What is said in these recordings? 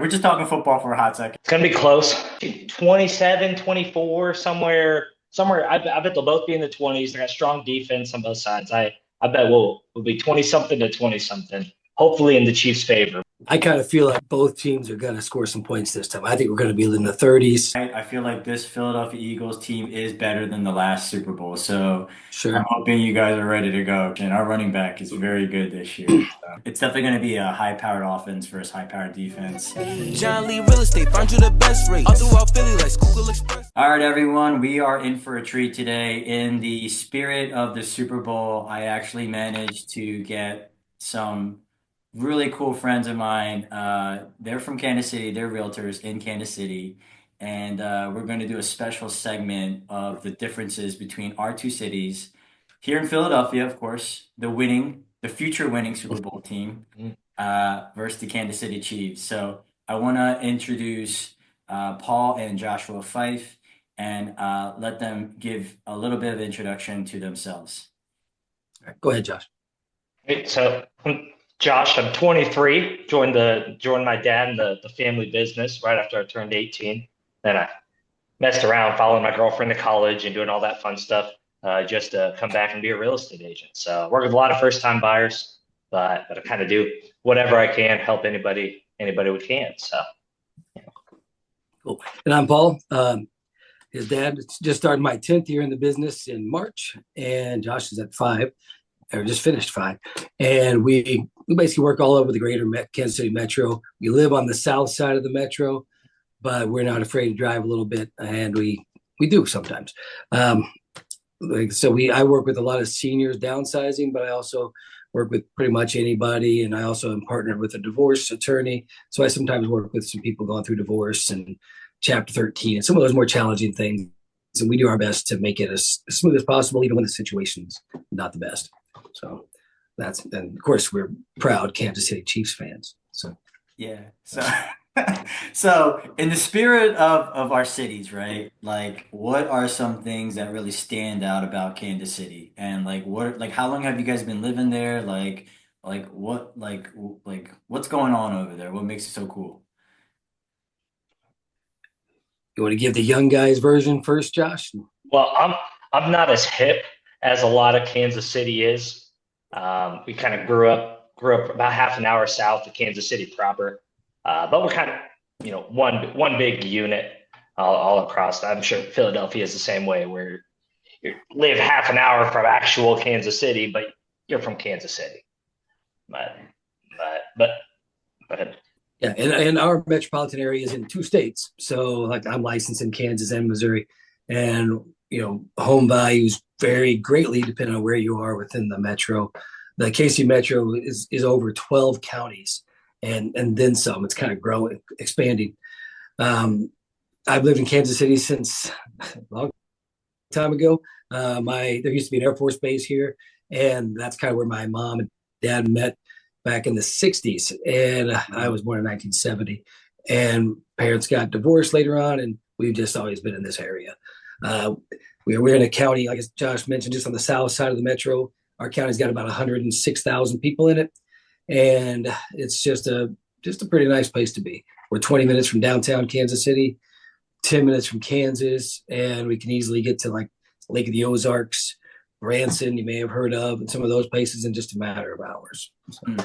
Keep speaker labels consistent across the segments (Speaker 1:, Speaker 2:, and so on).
Speaker 1: We're just talking football for a hot second.
Speaker 2: It's gonna be close. 27, 24, somewhere. I bet they'll both be in the 20s. They got strong defense on both sides. I bet we'll be 20 something to 20 something. Hopefully in the Chiefs' favor.
Speaker 3: I kind of feel like both teams are going to score some points this time. I think we're going to be in the 30s.
Speaker 1: I feel like this Philadelphia Eagles team is better than the last Super Bowl. So I'm
Speaker 3: Sure.
Speaker 1: hoping you guys are ready to go. And our running back is very good this year. So it's definitely going to be a high-powered offense versus high-powered defense.
Speaker 4: John Lee Real Estate, find you the best rate. All throughout Philly, like Google Express.
Speaker 1: All right, everyone, we are in for a treat today. In the spirit of the Super Bowl, I actually managed to get some really cool friends of mine. They're from Kansas City. They're realtors in Kansas City. And we're going to do a special segment of the differences between our two cities. Here in Philadelphia, of course, the future winning Super Bowl team versus the Kansas City Chiefs. So I want to introduce Paul and Joshua Fyffe and let them give a little bit of introduction to themselves.
Speaker 3: All right, go ahead, Josh.
Speaker 2: Hey, so Josh, I'm 23. Joined my dad in the family business right after I turned 18. Then I messed around following my girlfriend to college and doing all that fun stuff just to come back and be a real estate agent. So I work with a lot of first-time buyers, but I kind of do whatever I can, help anybody we can. So
Speaker 3: Cool. And I'm Paul. His dad just started my 10th year in the business in March, and Josh is at 5, or just finished 5. And we basically work all over the greater Kansas City metro. We live on the south side of the metro, but we're not afraid to drive a little bit, and we do sometimes. I work with a lot of seniors downsizing, but I also work with pretty much anybody, and I also am partnered with a divorce attorney. So I sometimes work with some people going through divorce and Chapter 13 and some of those more challenging things. And we do our best to make it as smooth as possible, even when the situation's not the best. So and of course, we're proud Kansas City Chiefs fans. So
Speaker 1: yeah. So in the spirit of our cities, right? Like, what are some things that really stand out about Kansas City? And how long have you guys been living there? What's going on over there? What makes it so cool?
Speaker 3: you want to give the young guys version first, Josh?
Speaker 2: well, I'm not as hip as a lot of Kansas City is. We kind of grew up about half an hour south of Kansas City proper. But we're kind of, one big unit all across. I'm sure Philadelphia is the same way, where you live half an hour from actual Kansas City, but you're from Kansas City. But but go ahead.
Speaker 3: Yeah, and our metropolitan area is in 2 states. So like I'm licensed in Kansas and Missouri, and home values vary greatly depending on where you are within the metro. The KC Metro is over 12 counties and then some. It's kind of growing, expanding. I've lived in Kansas City since a long time ago. There used to be an Air Force base here, and that's kind of where my mom and dad met back in the 60s. And I was born in 1970. And parents got divorced later on, and we've just always been in this area. We're in a county, like Josh mentioned, just on the south side of the metro. Our county's got about 106,000 people in it, and it's just a pretty nice place to be. We're 20 minutes from downtown Kansas City, 10 minutes from Kansas, and we can easily get to like Lake of the Ozarks, Branson, you may have heard of, and some of those places in just a matter of hours. So.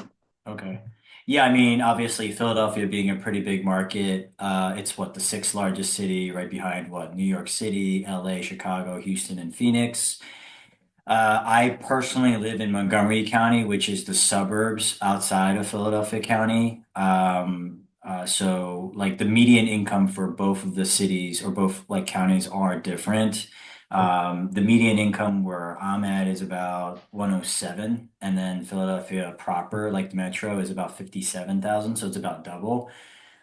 Speaker 1: Okay. Yeah, I mean, obviously Philadelphia being a pretty big market, it's the 6th largest city, right behind New York City, LA, Chicago, Houston, and Phoenix. I personally live in Montgomery County, which is the suburbs outside of Philadelphia County. So like the median income for both of the cities or both like counties are different. The median income where I'm at is about 107, and then Philadelphia proper, like the metro, is about 57,000. So it's about double.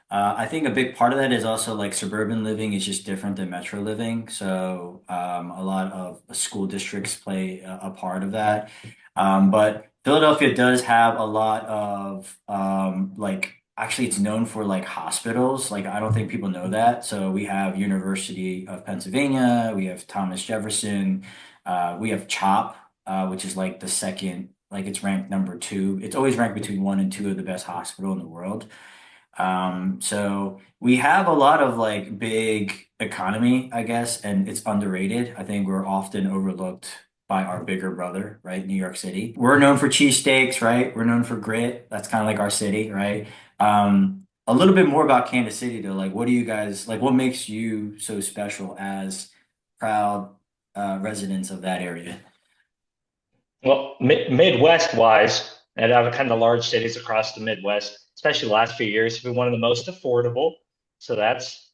Speaker 1: I think a big part of that is also like suburban living is just different than metro living. So a lot of school districts play a part of that. But Philadelphia does have a lot of actually it's known for like hospitals. Like I don't think people know that. So we have University of Pennsylvania, we have Thomas Jefferson, we have CHOP, which is like the second, like it's ranked number 2. It's always ranked between 1 and 2 of the best hospital in the world. So we have a lot of like big economy, I guess, and it's underrated. I think we're often overlooked by our bigger brother, right? New York City. We're known for cheesesteaks, right? We're known for grit. That's kind of like our city, right? A little bit more about Kansas City though. Like, what do you guys like? What makes you so special as proud residents of that area?
Speaker 2: Well, Midwest wise, and out of kind of the large cities across the Midwest, especially the last few years, have been one of the most affordable. So that's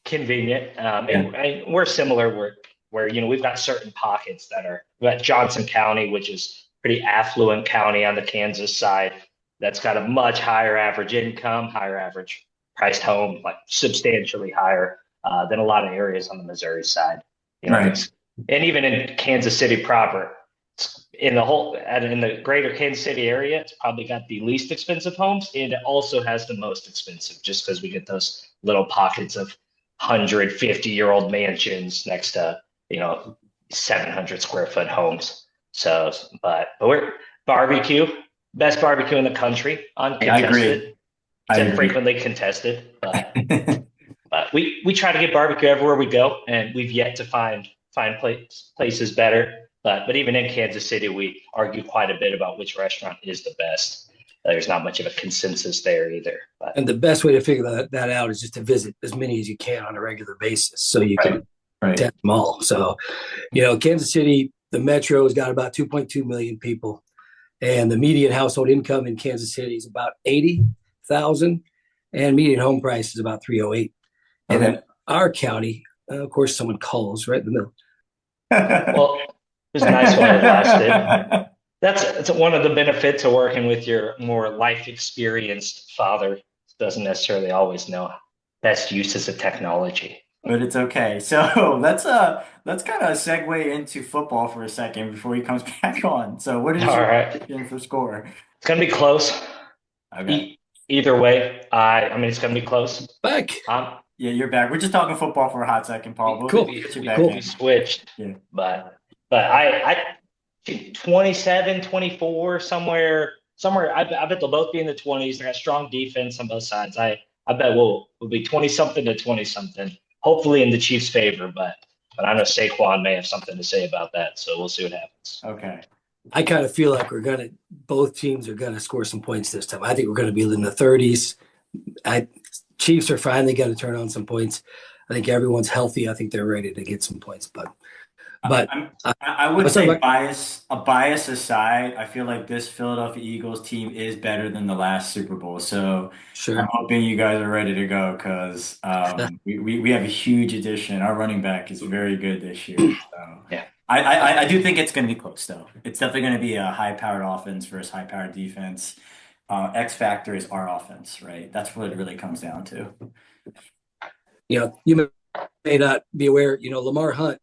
Speaker 2: convenient.
Speaker 1: Yeah.
Speaker 2: And we're similar where we've got certain pockets that are we've got Johnson County, which is pretty affluent county on the Kansas side, that's got a much higher average income, higher average priced home, like substantially higher than a lot of areas on the Missouri side.
Speaker 1: Right.
Speaker 2: It's and even in Kansas City proper, in the whole and in the greater Kansas City area, it's probably got the least expensive homes, and it also has the most expensive, just because we get those little pockets of 150-year-old mansions next to 700 square foot homes. So, but we're barbecue, best barbecue in the country,
Speaker 1: I agree.
Speaker 2: uncontested.
Speaker 1: I
Speaker 2: It's
Speaker 1: agree.
Speaker 2: infrequently contested, but we try to get barbecue everywhere we go, and we've yet to find places better. But even in Kansas City, we argue quite a bit about which restaurant is the best. There's not much of a consensus there either. But
Speaker 3: And the best way to figure that out is just to visit as many as you can on a regular basis, so you
Speaker 1: Right.
Speaker 3: can
Speaker 1: Right.
Speaker 3: test them all. So, Kansas City, the metro has got about 2.2 million people, and the median household income in Kansas City is about 80,000, and median home price is about 308. And
Speaker 1: Okay.
Speaker 3: then our county, of course, someone calls right in the middle.
Speaker 2: well, it was nice while it lasted. That's one of the benefits of working with your more life experienced father. Doesn't necessarily always know best uses of technology.
Speaker 1: But it's okay. So let's kind of segue into football for a second before he comes back on. So what is
Speaker 2: All
Speaker 1: your
Speaker 2: right,
Speaker 1: prediction for score?
Speaker 2: it's gonna be close.
Speaker 1: Okay.
Speaker 2: Either way, I mean it's gonna be close.
Speaker 3: Back.
Speaker 1: Yeah, you're back. We're just talking football for a hot second, Paul. We'll
Speaker 3: Cool.
Speaker 1: get you
Speaker 2: We,
Speaker 1: back
Speaker 3: Cool.
Speaker 2: we
Speaker 1: in.
Speaker 2: switched,
Speaker 1: Yeah.
Speaker 2: but I 27, 24, somewhere. I bet they'll both be in the 20s. They got strong defense on both sides. I bet we'll be 20 something to 20 something. Hopefully in the Chiefs' favor, but I know Saquon may have something to say about that, so we'll see what happens.
Speaker 1: Okay.
Speaker 3: I kind of feel like both teams are gonna score some points this time. I think we're gonna be in the 30s. Chiefs are finally going to turn on some points. I think everyone's healthy. I think they're ready to get some points. But
Speaker 1: I would
Speaker 3: let's talk
Speaker 1: say
Speaker 3: about
Speaker 1: bias aside, I feel like this Philadelphia Eagles team is better than the last Super Bowl. So I'm
Speaker 3: sure.
Speaker 1: hoping you guys are ready to go because we have a huge addition. Our running back is very good this year. So
Speaker 2: Yeah.
Speaker 1: I do think it's going to be close, though. It's definitely going to be a high-powered offense versus high-powered defense. X factor is our offense, right? That's what it really comes down to.
Speaker 3: You may not be aware. Lamar Hunt,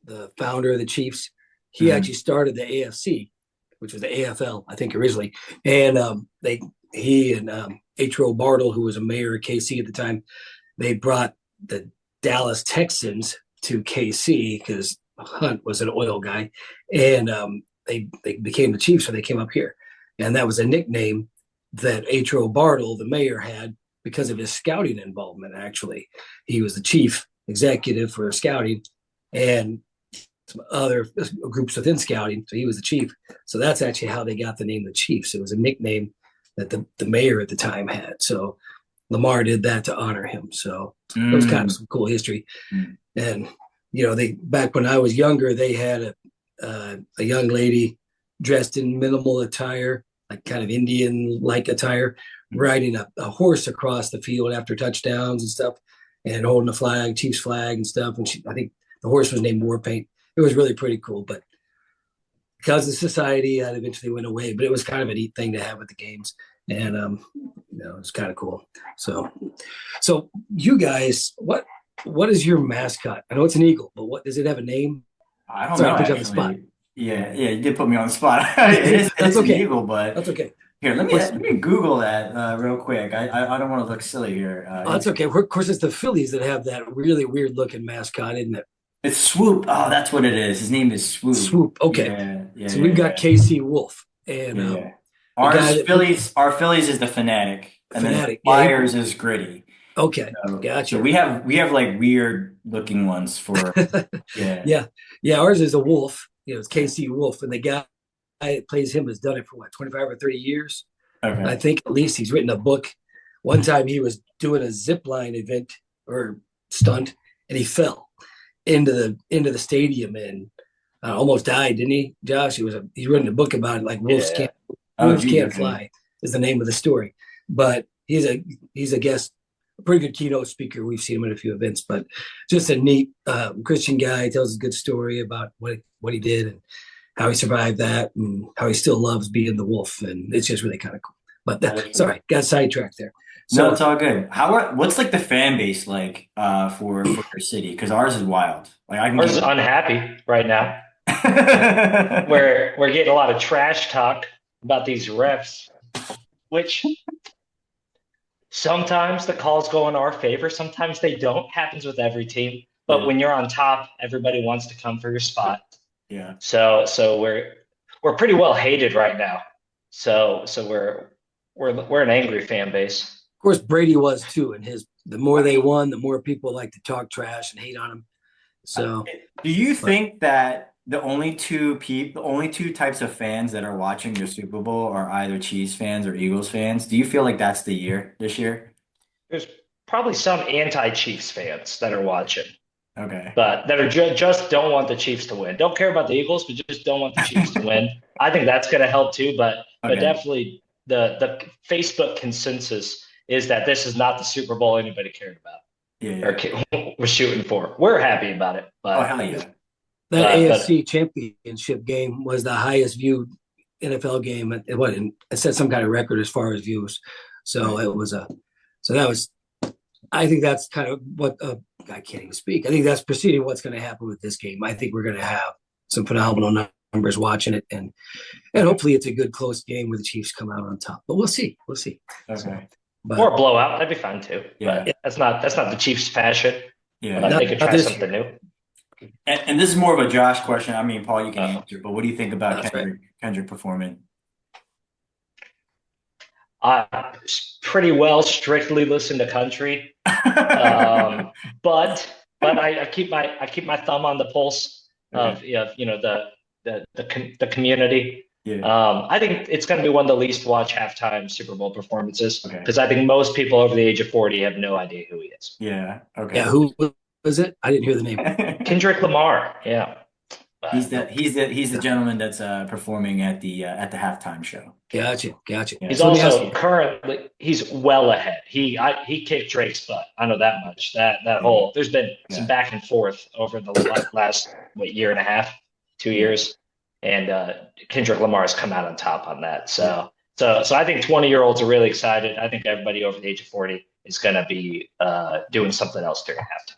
Speaker 3: the founder of the Chiefs, he
Speaker 1: Mhm.
Speaker 3: actually started the AFC, which was the AFL, I think originally, and he and H. Bartle, who was a mayor of KC at the time, they brought the Dallas Texans to KC because Hunt was an oil guy, and they became the Chiefs, so they came up here, and that was a nickname that H. Bartle, the mayor, had because of his scouting involvement. Actually, he was the chief executive for scouting and some other groups within scouting, so he was the chief. So that's actually how they got the name the Chiefs. It was a nickname that the mayor at the time had. So Lamar did that to honor him. So it was kind of some cool history.
Speaker 1: Mm.
Speaker 3: And they back when I was younger, they had a young lady dressed in minimal attire, like kind of Indian-like attire, riding a horse across the field after touchdowns and stuff, and holding a flag, Chiefs flag and stuff. And I think the horse was named Warpaint. It was really pretty cool, but because of society, that eventually went away. But it was kind of a neat thing to have at the games, and it's kind of cool. So you guys, what is your mascot? I know it's an eagle, but what does it have a name?
Speaker 1: I don't
Speaker 3: Sorry
Speaker 1: know,
Speaker 3: to put you on the spot.
Speaker 1: actually. Yeah, you did put me on the spot. It's
Speaker 3: That's
Speaker 1: an
Speaker 3: okay.
Speaker 1: eagle, but
Speaker 3: That's okay.
Speaker 1: here, let me Google that real quick. I don't want to look silly here.
Speaker 3: That's okay. Of course, it's the Phillies that have that really weird looking mascot, isn't it?
Speaker 1: It's Swoop. Oh, that's what it is. His name is Swoop.
Speaker 3: Swoop. Okay. So we've got KC Wolf, and
Speaker 1: yeah.
Speaker 3: our
Speaker 1: Phillies is the Fanatic. and then
Speaker 3: Fanatic. Yeah.
Speaker 1: Flyers is gritty.
Speaker 3: Okay.
Speaker 1: So
Speaker 3: Gotcha.
Speaker 1: we have like weird looking ones for yeah.
Speaker 3: Yeah. Yeah. Ours is a Wolf. It's KC Wolf, and the guy that plays him has done it for what, 25 or 30 years.
Speaker 1: Okay.
Speaker 3: I think at least he's written a book. One time he was doing a zip line event or stunt, and he fell into the stadium and almost died, didn't he, Josh? He's written a book about it, like
Speaker 2: Yeah.
Speaker 1: Oh,
Speaker 3: Wolves
Speaker 1: geez,
Speaker 3: can't
Speaker 1: okay.
Speaker 3: fly is the name of the story. But he's a guest, a pretty good keynote speaker. We've seen him at a few events, but just a neat Christian guy. He tells a good story about what he did and how he survived that and how he still loves being the wolf. And it's just really kind of cool. But sorry, got sidetracked there.
Speaker 1: No,
Speaker 3: So
Speaker 1: it's all good. What's like the fan base like for your city? Because ours is wild. Like I can
Speaker 2: Ours is
Speaker 1: get
Speaker 2: unhappy right now. We're getting a lot of trash talk about these refs, which sometimes the calls go in our favor, sometimes they don't. Happens with every team. But
Speaker 1: Yeah.
Speaker 2: when you're on top, everybody wants to come for your spot.
Speaker 1: Yeah.
Speaker 2: So we're pretty well hated right now. So we're an angry fan base.
Speaker 3: of course Brady was too, and the more they won, the more people like to talk trash and hate on him. So
Speaker 1: Do you think that the only two types of fans that are watching the Super Bowl are either Chiefs fans or Eagles fans? Do you feel like that's the year this year?
Speaker 2: There's probably some anti-Chiefs fans that are watching,
Speaker 1: Okay.
Speaker 2: but that are just don't want the Chiefs to win. Don't care about the Eagles, but just don't want the Chiefs to win. I think that's going to help too, but
Speaker 1: Okay.
Speaker 2: definitely the Facebook consensus is that this is not the Super Bowl anybody cared about
Speaker 1: Yeah.
Speaker 2: or was shooting for. We're happy about it,
Speaker 1: Oh, hell yeah.
Speaker 3: that
Speaker 2: but
Speaker 3: AFC championship game was the highest viewed NFL game. It set some kind of record as far as views. So
Speaker 1: Right.
Speaker 3: it was so that was, I think that's kind of what, I can't even speak. I think that's preceding what's going to happen with this game. I think we're going to have some phenomenal numbers watching it, and hopefully it's a good close game where the Chiefs come out on top. But we'll see. We'll see.
Speaker 1: Okay.
Speaker 2: or a
Speaker 3: But
Speaker 2: blowout, that'd be fine too.
Speaker 1: Yeah.
Speaker 2: But that's not the Chiefs' fashion.
Speaker 1: Yeah.
Speaker 2: But they could
Speaker 3: not
Speaker 2: try
Speaker 3: this
Speaker 2: something
Speaker 3: year.
Speaker 2: new.
Speaker 1: And this is more of a Josh question. I mean, Paul, you can answer, but what do you think about
Speaker 3: That's right.
Speaker 1: Kendrick performing?
Speaker 2: I pretty well strictly listen to country, but I keep my thumb on the pulse of
Speaker 1: Okay.
Speaker 2: the community.
Speaker 1: Yeah.
Speaker 2: I think it's going to be one of the least watched halftime Super Bowl performances
Speaker 1: Okay.
Speaker 2: because I think most people over the age of 40 have no idea who he is.
Speaker 1: Yeah. Okay.
Speaker 3: Yeah, who was it? I didn't hear the name.
Speaker 2: Kendrick Lamar, yeah.
Speaker 1: He's the gentleman that's performing at the halftime show.
Speaker 3: Gotcha.
Speaker 1: Yeah.
Speaker 2: He's
Speaker 3: So let me ask
Speaker 2: also
Speaker 3: you.
Speaker 2: currently he's well ahead. He kicked Drake's butt. I know that much. That whole there's been some
Speaker 1: Yeah.
Speaker 2: back and forth over the last year and a half, 2 years, and Kendrick Lamar has come out on top on that. So I think 20-year-olds are really excited. I think everybody over the age of 40 is going to be doing something else during halftime.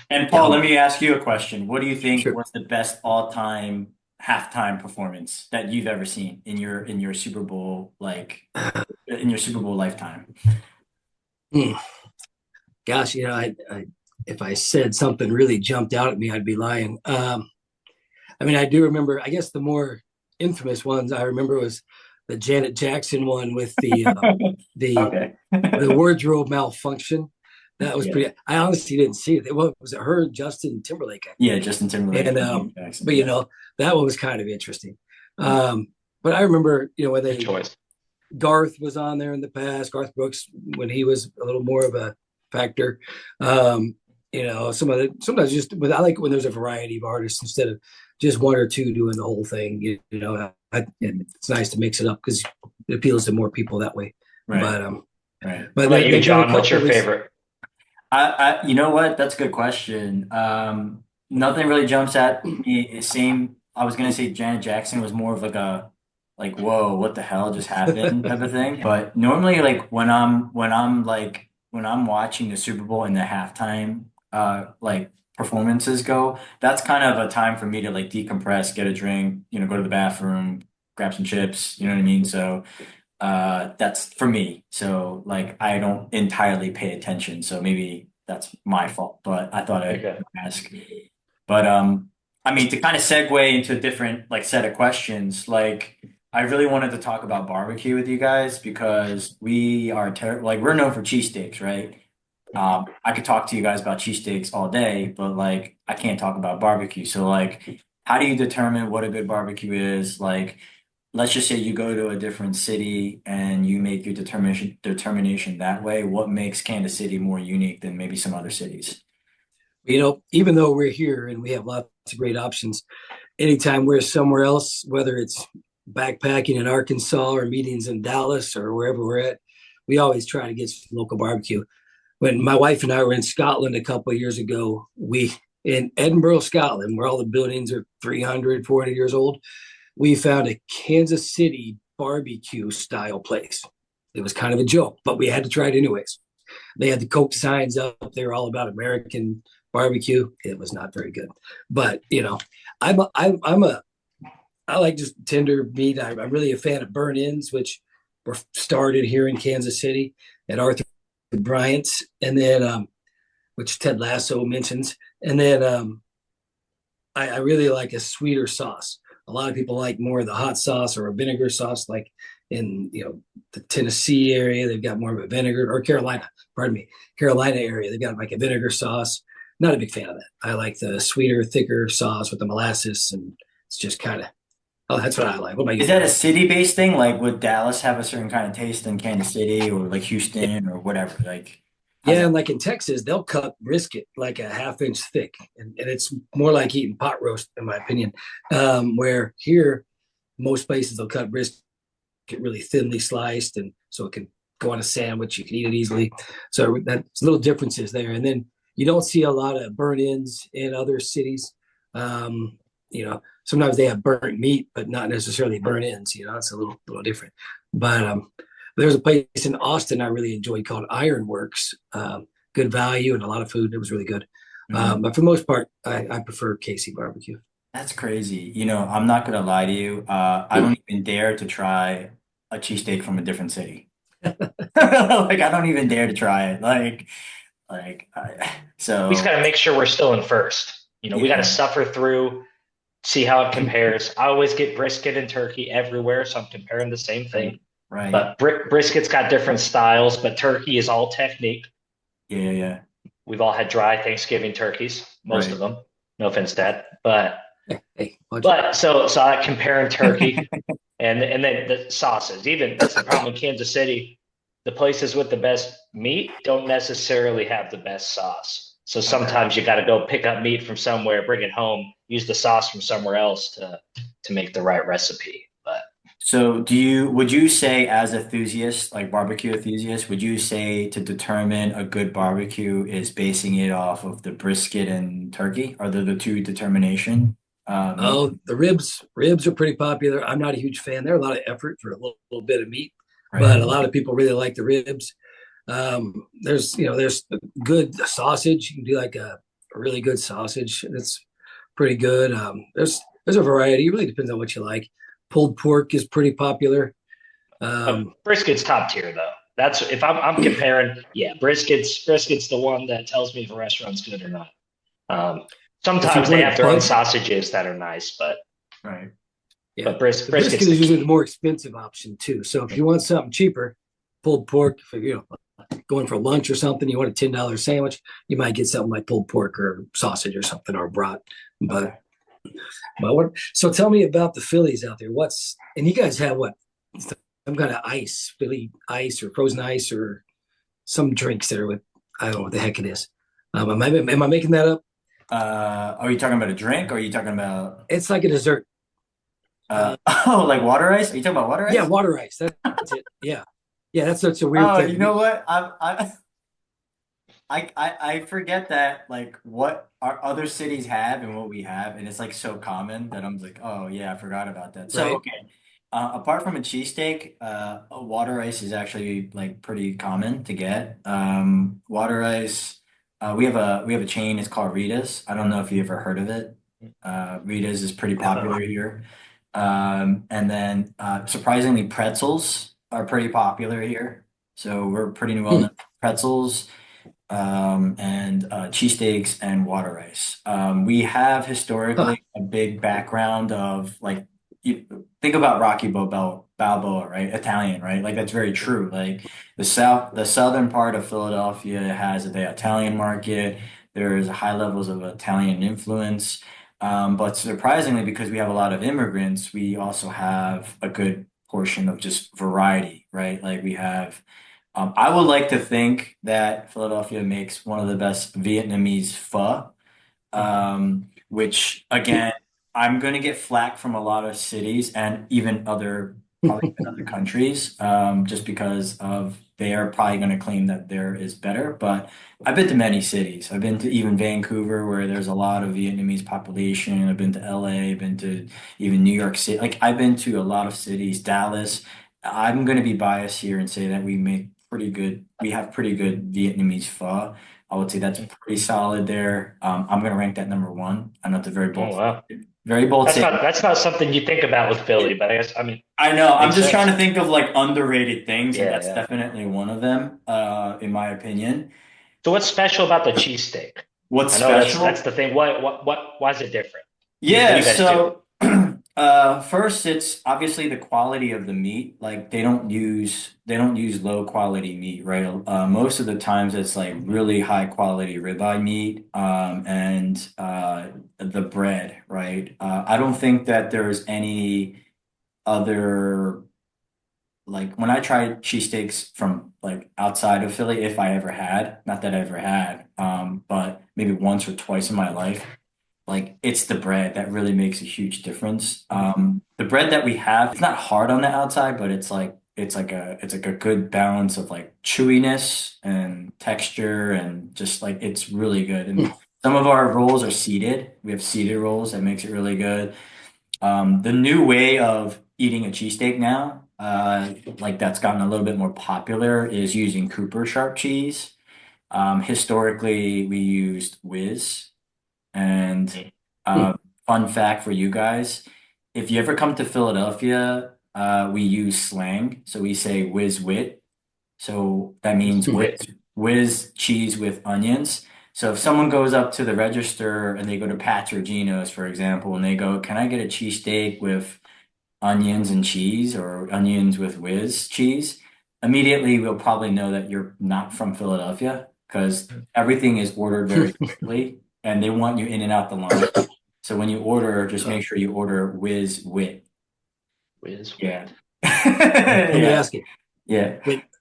Speaker 1: And Paul, let me ask you a question. What do you think
Speaker 3: Sure.
Speaker 1: was the best all-time halftime performance that you've ever seen in your Super Bowl lifetime?
Speaker 3: Hmm. Gosh, if I said something really jumped out at me, I'd be lying. I mean, I do remember. I guess the more infamous ones I remember was the Janet Jackson one with the
Speaker 1: Okay.
Speaker 3: the wardrobe malfunction. That was
Speaker 1: Yeah.
Speaker 3: pretty. I honestly didn't see it. Was it her and Justin Timberlake? I
Speaker 1: Yeah, Justin Timberlake.
Speaker 3: And
Speaker 1: Jackson.
Speaker 3: but that one was kind of interesting. But I remember when
Speaker 2: Good choice.
Speaker 3: Garth was on there in the past, Garth Brooks, when he was a little more of a factor. Sometimes just, but I like it when there's a variety of artists instead of just one or two doing the whole thing. It's nice to mix it up because it appeals to more people that way.
Speaker 1: Right.
Speaker 3: But
Speaker 1: Right.
Speaker 2: What about you, John? What's your favorite?
Speaker 1: You know what? That's a good question. Nothing really jumps at me. Same. I was gonna say Janet Jackson was more of like, whoa, what the hell just happened type of thing. But normally, like when I'm watching the Super Bowl and the halftime like performances go, that's kind of a time for me to like decompress, get a drink, go to the bathroom, grab some chips. You know what I mean? So that's for me. So like I don't entirely pay attention. So maybe that's my fault, but I thought I'd
Speaker 2: Okay.
Speaker 1: ask. But I mean to kind of segue into a different like set of questions, like I really wanted to talk about barbecue with you guys because we are like we're known for cheesesteaks, right? I could talk to you guys about cheesesteaks all day, but like I can't talk about barbecue. So like, how do you determine what a good barbecue is? Like, let's just say you go to a different city and you make your determination that way. What makes Kansas City more unique than maybe some other cities?
Speaker 3: Even though we're here and we have lots of great options, anytime we're somewhere else, whether it's backpacking in Arkansas or meetings in Dallas or wherever we're at, we always try to get some local barbecue. When my wife and I were in Scotland a couple of years ago, we in Edinburgh, Scotland, where all the buildings are 300, 400 years old, we found a Kansas City barbecue style place. It was kind of a joke, but we had to try it anyways. They had the Coke signs up. They were all about American barbecue. It was not very good, but I'm a I like just tender meat. I'm really a fan of burnt ends, which were started here in Kansas City at Arthur Bryant's, and then which Ted Lasso mentions, and then I really like a sweeter sauce. A lot of people like more of the hot sauce or a vinegar sauce, like in the Tennessee area, they've got more of a vinegar, or Carolina, pardon me, Carolina area, they've got like a vinegar sauce. Not a big fan of that. I like the sweeter, thicker sauce with the molasses, and it's just kind of that's what I like. What about
Speaker 1: Is
Speaker 3: you?
Speaker 1: that a city-based thing? Like, would Dallas have a certain kind of taste than Kansas City or like Houston or whatever? Like, how's
Speaker 3: Yeah,
Speaker 1: that?
Speaker 3: and like in Texas, they'll cut brisket like a half-inch thick, and it's more like eating pot roast, in my opinion. Where here, most places they'll cut brisket really thinly sliced, and so it can go on a sandwich. You can eat it easily. So that's little differences there. And then you don't see a lot of burnt ends in other cities. Sometimes they have burnt meat, but not necessarily burnt ends. It's a little different. But there's a place in Austin I really enjoyed called Ironworks. Good value and a lot of food. It was really good.
Speaker 1: Mhm.
Speaker 3: But for the most part, I prefer KC barbecue.
Speaker 1: That's crazy. I'm not gonna lie to you. I don't even dare to try a cheesesteak from a different city. Like, I don't even dare to try it.
Speaker 2: We just
Speaker 1: So
Speaker 2: got to make sure we're still in first. We got to
Speaker 1: yeah,
Speaker 2: suffer through, see how it compares. I always get brisket and turkey everywhere, so I'm comparing the same
Speaker 1: right,
Speaker 2: thing.
Speaker 1: right.
Speaker 2: But brisket's got different styles, but turkey is all technique.
Speaker 1: Yeah, yeah, yeah.
Speaker 2: We've all had dry Thanksgiving turkeys, most of
Speaker 1: Right.
Speaker 2: them. No offense, Dad, but
Speaker 3: Hey, watch it.
Speaker 2: so I comparing turkey and then the sauces. Even that's the problem in Kansas City. The places with the best meat don't necessarily have the best sauce. So
Speaker 1: Okay.
Speaker 2: sometimes you got to go pick up meat from somewhere, bring it home, use the sauce from somewhere else to make the right recipe. But
Speaker 1: So would you say as enthusiasts, like barbecue enthusiasts, would you say to determine a good barbecue is basing it off of the brisket and turkey? Are they the two determination meat?
Speaker 3: Oh, the ribs are pretty popular. I'm not a huge fan. They're a lot of effort for a little bit of meat,
Speaker 1: Right.
Speaker 3: but a lot of people really like the ribs. There's good sausage. You can do like a really good sausage. That's pretty good. There's a variety. It really depends on what you like. Pulled pork is pretty popular. Um,
Speaker 2: brisket's top tier though. That's if I'm comparing. Yeah, brisket's the one that tells me if a restaurant's good or not. Um,
Speaker 3: if you
Speaker 2: sometimes they
Speaker 3: want
Speaker 2: have
Speaker 3: it
Speaker 2: their own
Speaker 3: budget,
Speaker 2: sausages that are nice, but
Speaker 1: Right.
Speaker 3: yeah, the
Speaker 2: brisket's
Speaker 3: brisket
Speaker 2: the
Speaker 3: is usually
Speaker 2: key.
Speaker 3: the more expensive option too. So if you want something cheaper, pulled pork, if going for lunch or something, you want a $10 sandwich, you might get something like pulled pork or sausage or something or brat. But
Speaker 1: Okay.
Speaker 3: so tell me about the Phillies out there. And you guys have what? Some kind of ice, Philly ice or frozen ice or some drinks that are with I don't know what the heck it is. Am I making that up?
Speaker 1: Are you talking about a drink or are you talking about
Speaker 3: It's like a dessert. Uh,
Speaker 1: oh, like water ice? Are you talking about water
Speaker 3: yeah,
Speaker 1: ice?
Speaker 3: water ice. That's it. Yeah, yeah. That's a weird
Speaker 1: Oh,
Speaker 3: thing.
Speaker 1: you know what? I forget that like what our other cities have and what we have, and it's like so common that I'm like, oh yeah, I forgot about that. So
Speaker 3: Right.
Speaker 1: okay, apart from a cheesesteak, a water ice is actually like pretty common to get. Water ice, we have a chain. It's called Rita's. I don't know if you ever heard of it. Rita's is pretty
Speaker 3: No.
Speaker 1: popular here. And then surprisingly, pretzels are pretty popular here. So we're pretty well
Speaker 3: Hmm.
Speaker 1: known for pretzels and cheesesteaks and water ice. We have
Speaker 3: Huh.
Speaker 1: historically a big background of like you think about Balboa, right? Italian, right? Like that's very true. Like the southern part of Philadelphia has the Italian market. There's high levels of Italian influence. But surprisingly, because we have a lot of immigrants, we also have a good portion of just variety, right? Like we have, I would like to think that Philadelphia makes one of the best Vietnamese pho, which again, I'm going to get flack from a lot of cities and even probably even other countries, just because of they are probably going to claim that there is better. But I've been to many cities. I've been to even Vancouver, where there's a lot of Vietnamese population. I've been to LA, been to even New York City. Like I've been to a lot of cities, Dallas. I'm going to be biased here and say that we have pretty good Vietnamese pho. I would say that's pretty solid there. I'm going to rank that number one. I know it's a
Speaker 2: Oh wow.
Speaker 1: very bold statement.
Speaker 2: That's not something you think about with Philly, but I guess I mean
Speaker 1: I know. I'm
Speaker 2: makes
Speaker 1: just trying
Speaker 2: sense.
Speaker 1: to think of like underrated things, and
Speaker 2: Yeah,
Speaker 1: that's
Speaker 2: yeah.
Speaker 1: definitely one of them, in my opinion.
Speaker 2: So what's special about the cheesesteak?
Speaker 1: What's
Speaker 2: I know that's
Speaker 1: special?
Speaker 2: the thing. Why is it different? What do
Speaker 1: Yeah,
Speaker 2: you guys do?
Speaker 1: so first it's obviously the quality of the meat. Like they don't use low quality meat, right? Most of the times it's like really high quality ribeye meat, and the bread, right? I don't think that there's any other like when I tried cheesesteaks from like outside of Philly, if I ever had, not that I ever had, but maybe once or twice in my life, like it's the bread that really makes a huge difference. The bread that we have, it's not hard on the outside, but it's like a good balance of like chewiness and texture and just like it's really good. And some of our rolls are seeded. We have seeded rolls that makes it really good. The new way of eating a cheesesteak now, like that's gotten a little bit more popular, is using Cooper sharp cheese. Historically, we used Whiz. And
Speaker 3: Hmm.
Speaker 1: uh, fun fact for you guys, if you ever come to Philadelphia, we use slang. So we say whiz wit. So that means
Speaker 2: Wit.
Speaker 1: whiz cheese with onions. So if someone goes up to the register and they go to Pat's or Gino's, for example, and they go, "Can I get a cheesesteak with onions and cheese or onions with whiz cheese?" Immediately we'll probably know that you're not from Philadelphia because everything is ordered very quickly and they want you in and out the line. So when you order, just make sure you order whiz wit.
Speaker 2: Whiz
Speaker 1: Yeah.
Speaker 2: wit.
Speaker 3: Let me
Speaker 1: Yeah.
Speaker 3: ask you,
Speaker 1: Yeah.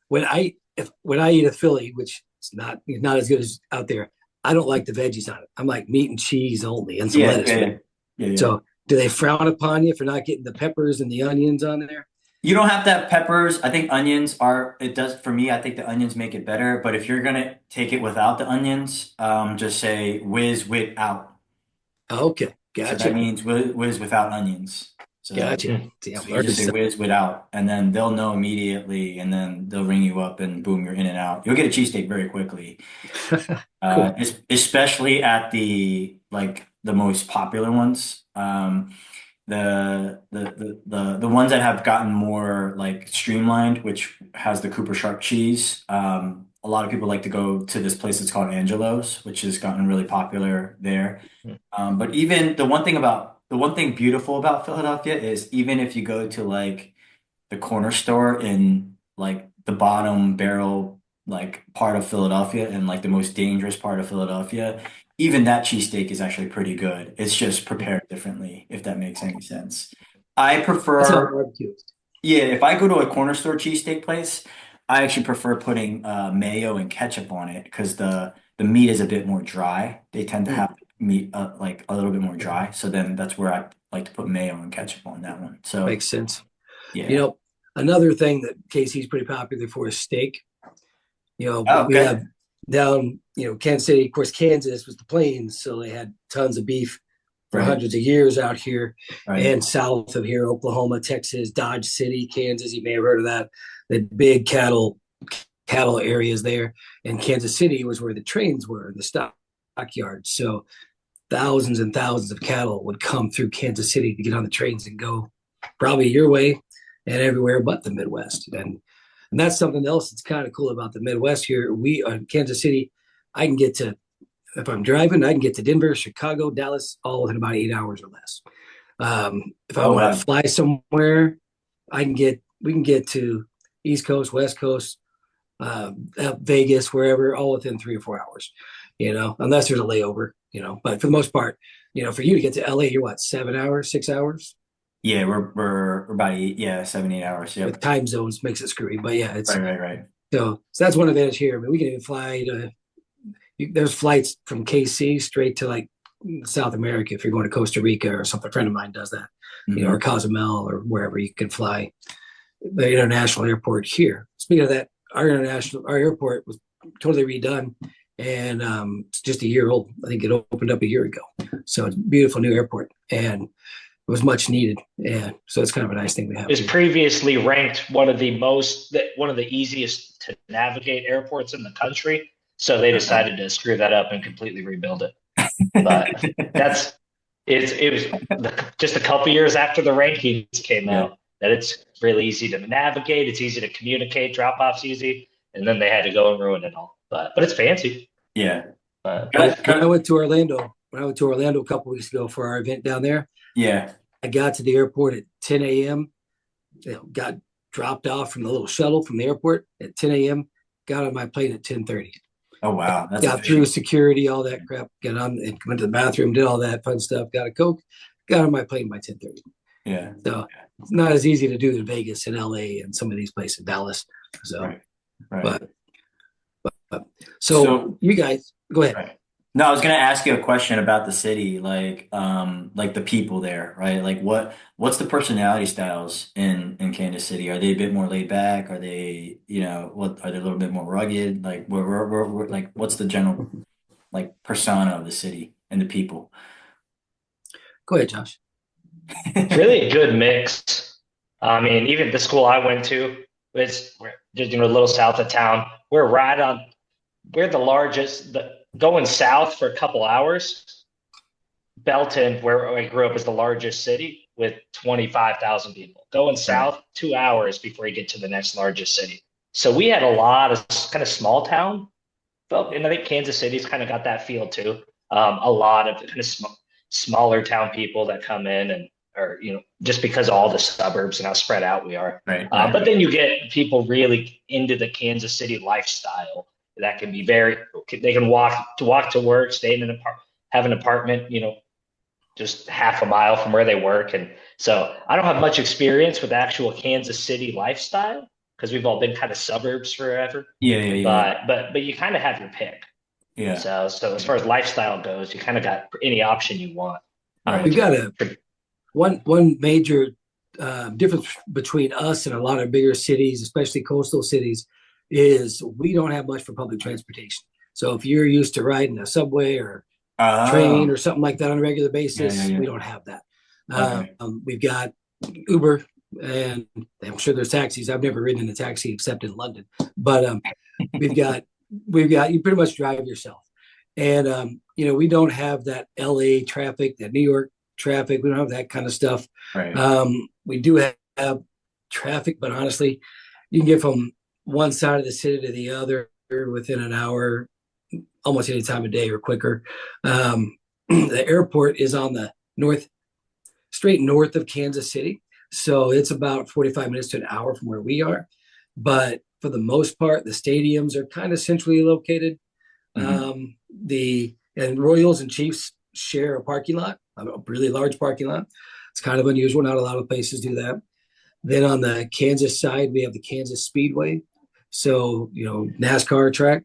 Speaker 3: when I eat a Philly, which is not as good as out there, I don't like the veggies on it. I'm like meat and cheese only and some
Speaker 1: Yeah.
Speaker 3: lettuce.
Speaker 1: Yeah. Yeah. Yeah.
Speaker 3: So do they frown upon you for not getting the peppers and the onions on there?
Speaker 1: You don't have to have peppers. I think onions are, it does for me. I think the onions make it better. But if you're gonna take it without the onions, just say whiz wit out.
Speaker 3: Okay,
Speaker 1: So that
Speaker 3: gotcha,
Speaker 1: means whiz without onions. So,
Speaker 3: gotcha. See, I'm
Speaker 1: so you
Speaker 3: learning
Speaker 1: just say
Speaker 3: stuff.
Speaker 1: whiz without, and then they'll know immediately, and then they'll ring you up, and boom, you're in and out. You'll get a cheesesteak very quickly,
Speaker 3: Cool.
Speaker 1: especially at the most popular ones. The ones that have gotten more like streamlined, which has the Cooper Sharp cheese. A lot of people like to go to this place that's called Angelo's, which has gotten really popular there. But even the one thing beautiful about Philadelphia is even if you go to like the corner store in like the bottom barrel like part of Philadelphia and like the most dangerous part of Philadelphia, even that cheesesteak is actually pretty good. It's just prepared differently, if that makes any sense. I
Speaker 3: That's how
Speaker 1: prefer,
Speaker 3: barbecue is.
Speaker 1: yeah, if I go to a corner store cheesesteak place, I actually prefer putting mayo and ketchup on it because the meat is a bit more dry. They tend to
Speaker 3: Mm,
Speaker 1: have meat like a little bit more dry. So then that's where I like to put mayo and ketchup on that one. So
Speaker 3: makes sense. You
Speaker 1: yeah.
Speaker 3: know, another thing that KC's pretty popular for is steak.
Speaker 1: Oh,
Speaker 3: We
Speaker 1: okay.
Speaker 3: have down, Kansas City, of course, Kansas was the plains, so they had tons of beef for
Speaker 1: Right.
Speaker 3: hundreds of years out here
Speaker 1: Right.
Speaker 3: and south of here, Oklahoma, Texas, Dodge City, Kansas. You may have heard of that. The big cattle areas there. And Kansas City was where the trains were, the stockyards. So thousands and thousands of cattle would come through Kansas City to get on the trains and go probably your way and everywhere but the Midwest. And that's something else that's kind of cool about the Midwest here. We Kansas City, I can get to if I'm driving, I can get to Denver, Chicago, Dallas, all within about 8 hours or less. If I
Speaker 1: Oh,
Speaker 3: want
Speaker 1: wow.
Speaker 3: to fly somewhere, we can get to East Coast, West Coast, Vegas, wherever, all within 3 or 4 hours, unless there's a layover, but for the most part, for you to get to LA, you're what, 7 hours, 6 hours?
Speaker 1: Yeah, we're about 7, 8 hours.
Speaker 3: With
Speaker 1: Yep.
Speaker 3: time zones makes it screwy, but yeah, it's
Speaker 1: Right.
Speaker 3: so that's one advantage here. I mean, we can even fly to, there's flights from KC straight to like South America if you're going to Costa Rica or something. A friend of mine does that, or
Speaker 1: Hmm.
Speaker 3: Cozumel or wherever you can fly. The international airport here. Speaking of that, our airport was totally redone, and it's just a year old. I think it opened up a year ago, so it's a beautiful new airport, and it was much needed. And so it's kind of a nice thing we have
Speaker 2: Is
Speaker 3: here.
Speaker 2: previously ranked one of the easiest to navigate airports in the country. So they decided to screw that up and completely rebuild it. But that's it was just a couple years after the rankings came
Speaker 1: Yeah.
Speaker 2: out that it's really easy to navigate. It's easy to communicate. Drop off's easy, and then they had to go and ruin it all. But it's fancy.
Speaker 1: Yeah.
Speaker 3: When I went to Orlando a couple weeks ago for our event down there,
Speaker 1: Yeah.
Speaker 3: I got to the airport at 10 a.m. Got dropped off from the little shuttle from the airport at 10 a.m. Got on my plane at 10:30.
Speaker 1: Oh, wow. That's
Speaker 3: Got through
Speaker 1: efficient.
Speaker 3: security, all that crap. Got on and went to the bathroom, did all that fun stuff. Got a Coke. Got on my plane by 10:30.
Speaker 1: Yeah.
Speaker 3: So it's not as easy to do in Vegas and LA and some of these places, Dallas. So,
Speaker 1: Right.
Speaker 3: but so you guys go ahead.
Speaker 1: Right. No, I was gonna ask you a question about the city, like the people there, right? Like what's the personality styles in Kansas City? Are they a bit more laid back? Are they, what are they a little bit more rugged? Like we're like what's the general like persona of the city and the people?
Speaker 3: Go ahead, Josh.
Speaker 2: It's really a good mix. I mean, even the school I went to, we're just a little south of town. We're the largest. Going south for a couple hours, Belton, where I grew up, is the largest city with 25,000 people. Going
Speaker 1: Right.
Speaker 2: south 2 hours before you get to the next largest city. So we had a lot of kind of small town folk, and I think Kansas City's kind of got that feel too. A lot of kind of smaller town people that come in and or just because of all the suburbs and how spread out we are.
Speaker 1: Right.
Speaker 2: But then you get people really into the Kansas City lifestyle that can be they can walk to work, stay in have an apartment, just half a mile from where they work. And so I don't have much experience with actual Kansas City lifestyle because we've all been kind of suburbs forever.
Speaker 1: Yeah.
Speaker 2: But you kind of have your pick.
Speaker 1: Yeah.
Speaker 2: So as far as lifestyle goes, you kind of got any option you want.
Speaker 1: Right.
Speaker 3: We've got one major difference between us and a lot of bigger cities, especially coastal cities, is we don't have much for public transportation. So if you're used to riding a subway or train
Speaker 1: Oh,
Speaker 3: or something like that on a regular basis,
Speaker 1: yeah.
Speaker 3: we don't have that.
Speaker 1: Okay.
Speaker 3: We've got Uber, and I'm sure there's taxis. I've never ridden in a taxi except in London, but we've got you pretty much drive yourself, and we don't have that LA traffic, that New York traffic. We don't have that kind of stuff.
Speaker 1: Right.
Speaker 3: We do have traffic, but honestly, you can get from one side of the city to the other within an hour, almost any time of day or quicker. The airport is on the straight north of Kansas City. So it's about 45 minutes to an hour from where we are. But for the most part, the stadiums are kind of centrally located. And Royals and Chiefs share a parking lot, a really large parking lot. It's kind of unusual. Not a lot of places do that. Then on the Kansas side, we have the Kansas Speedway. So, NASCAR track.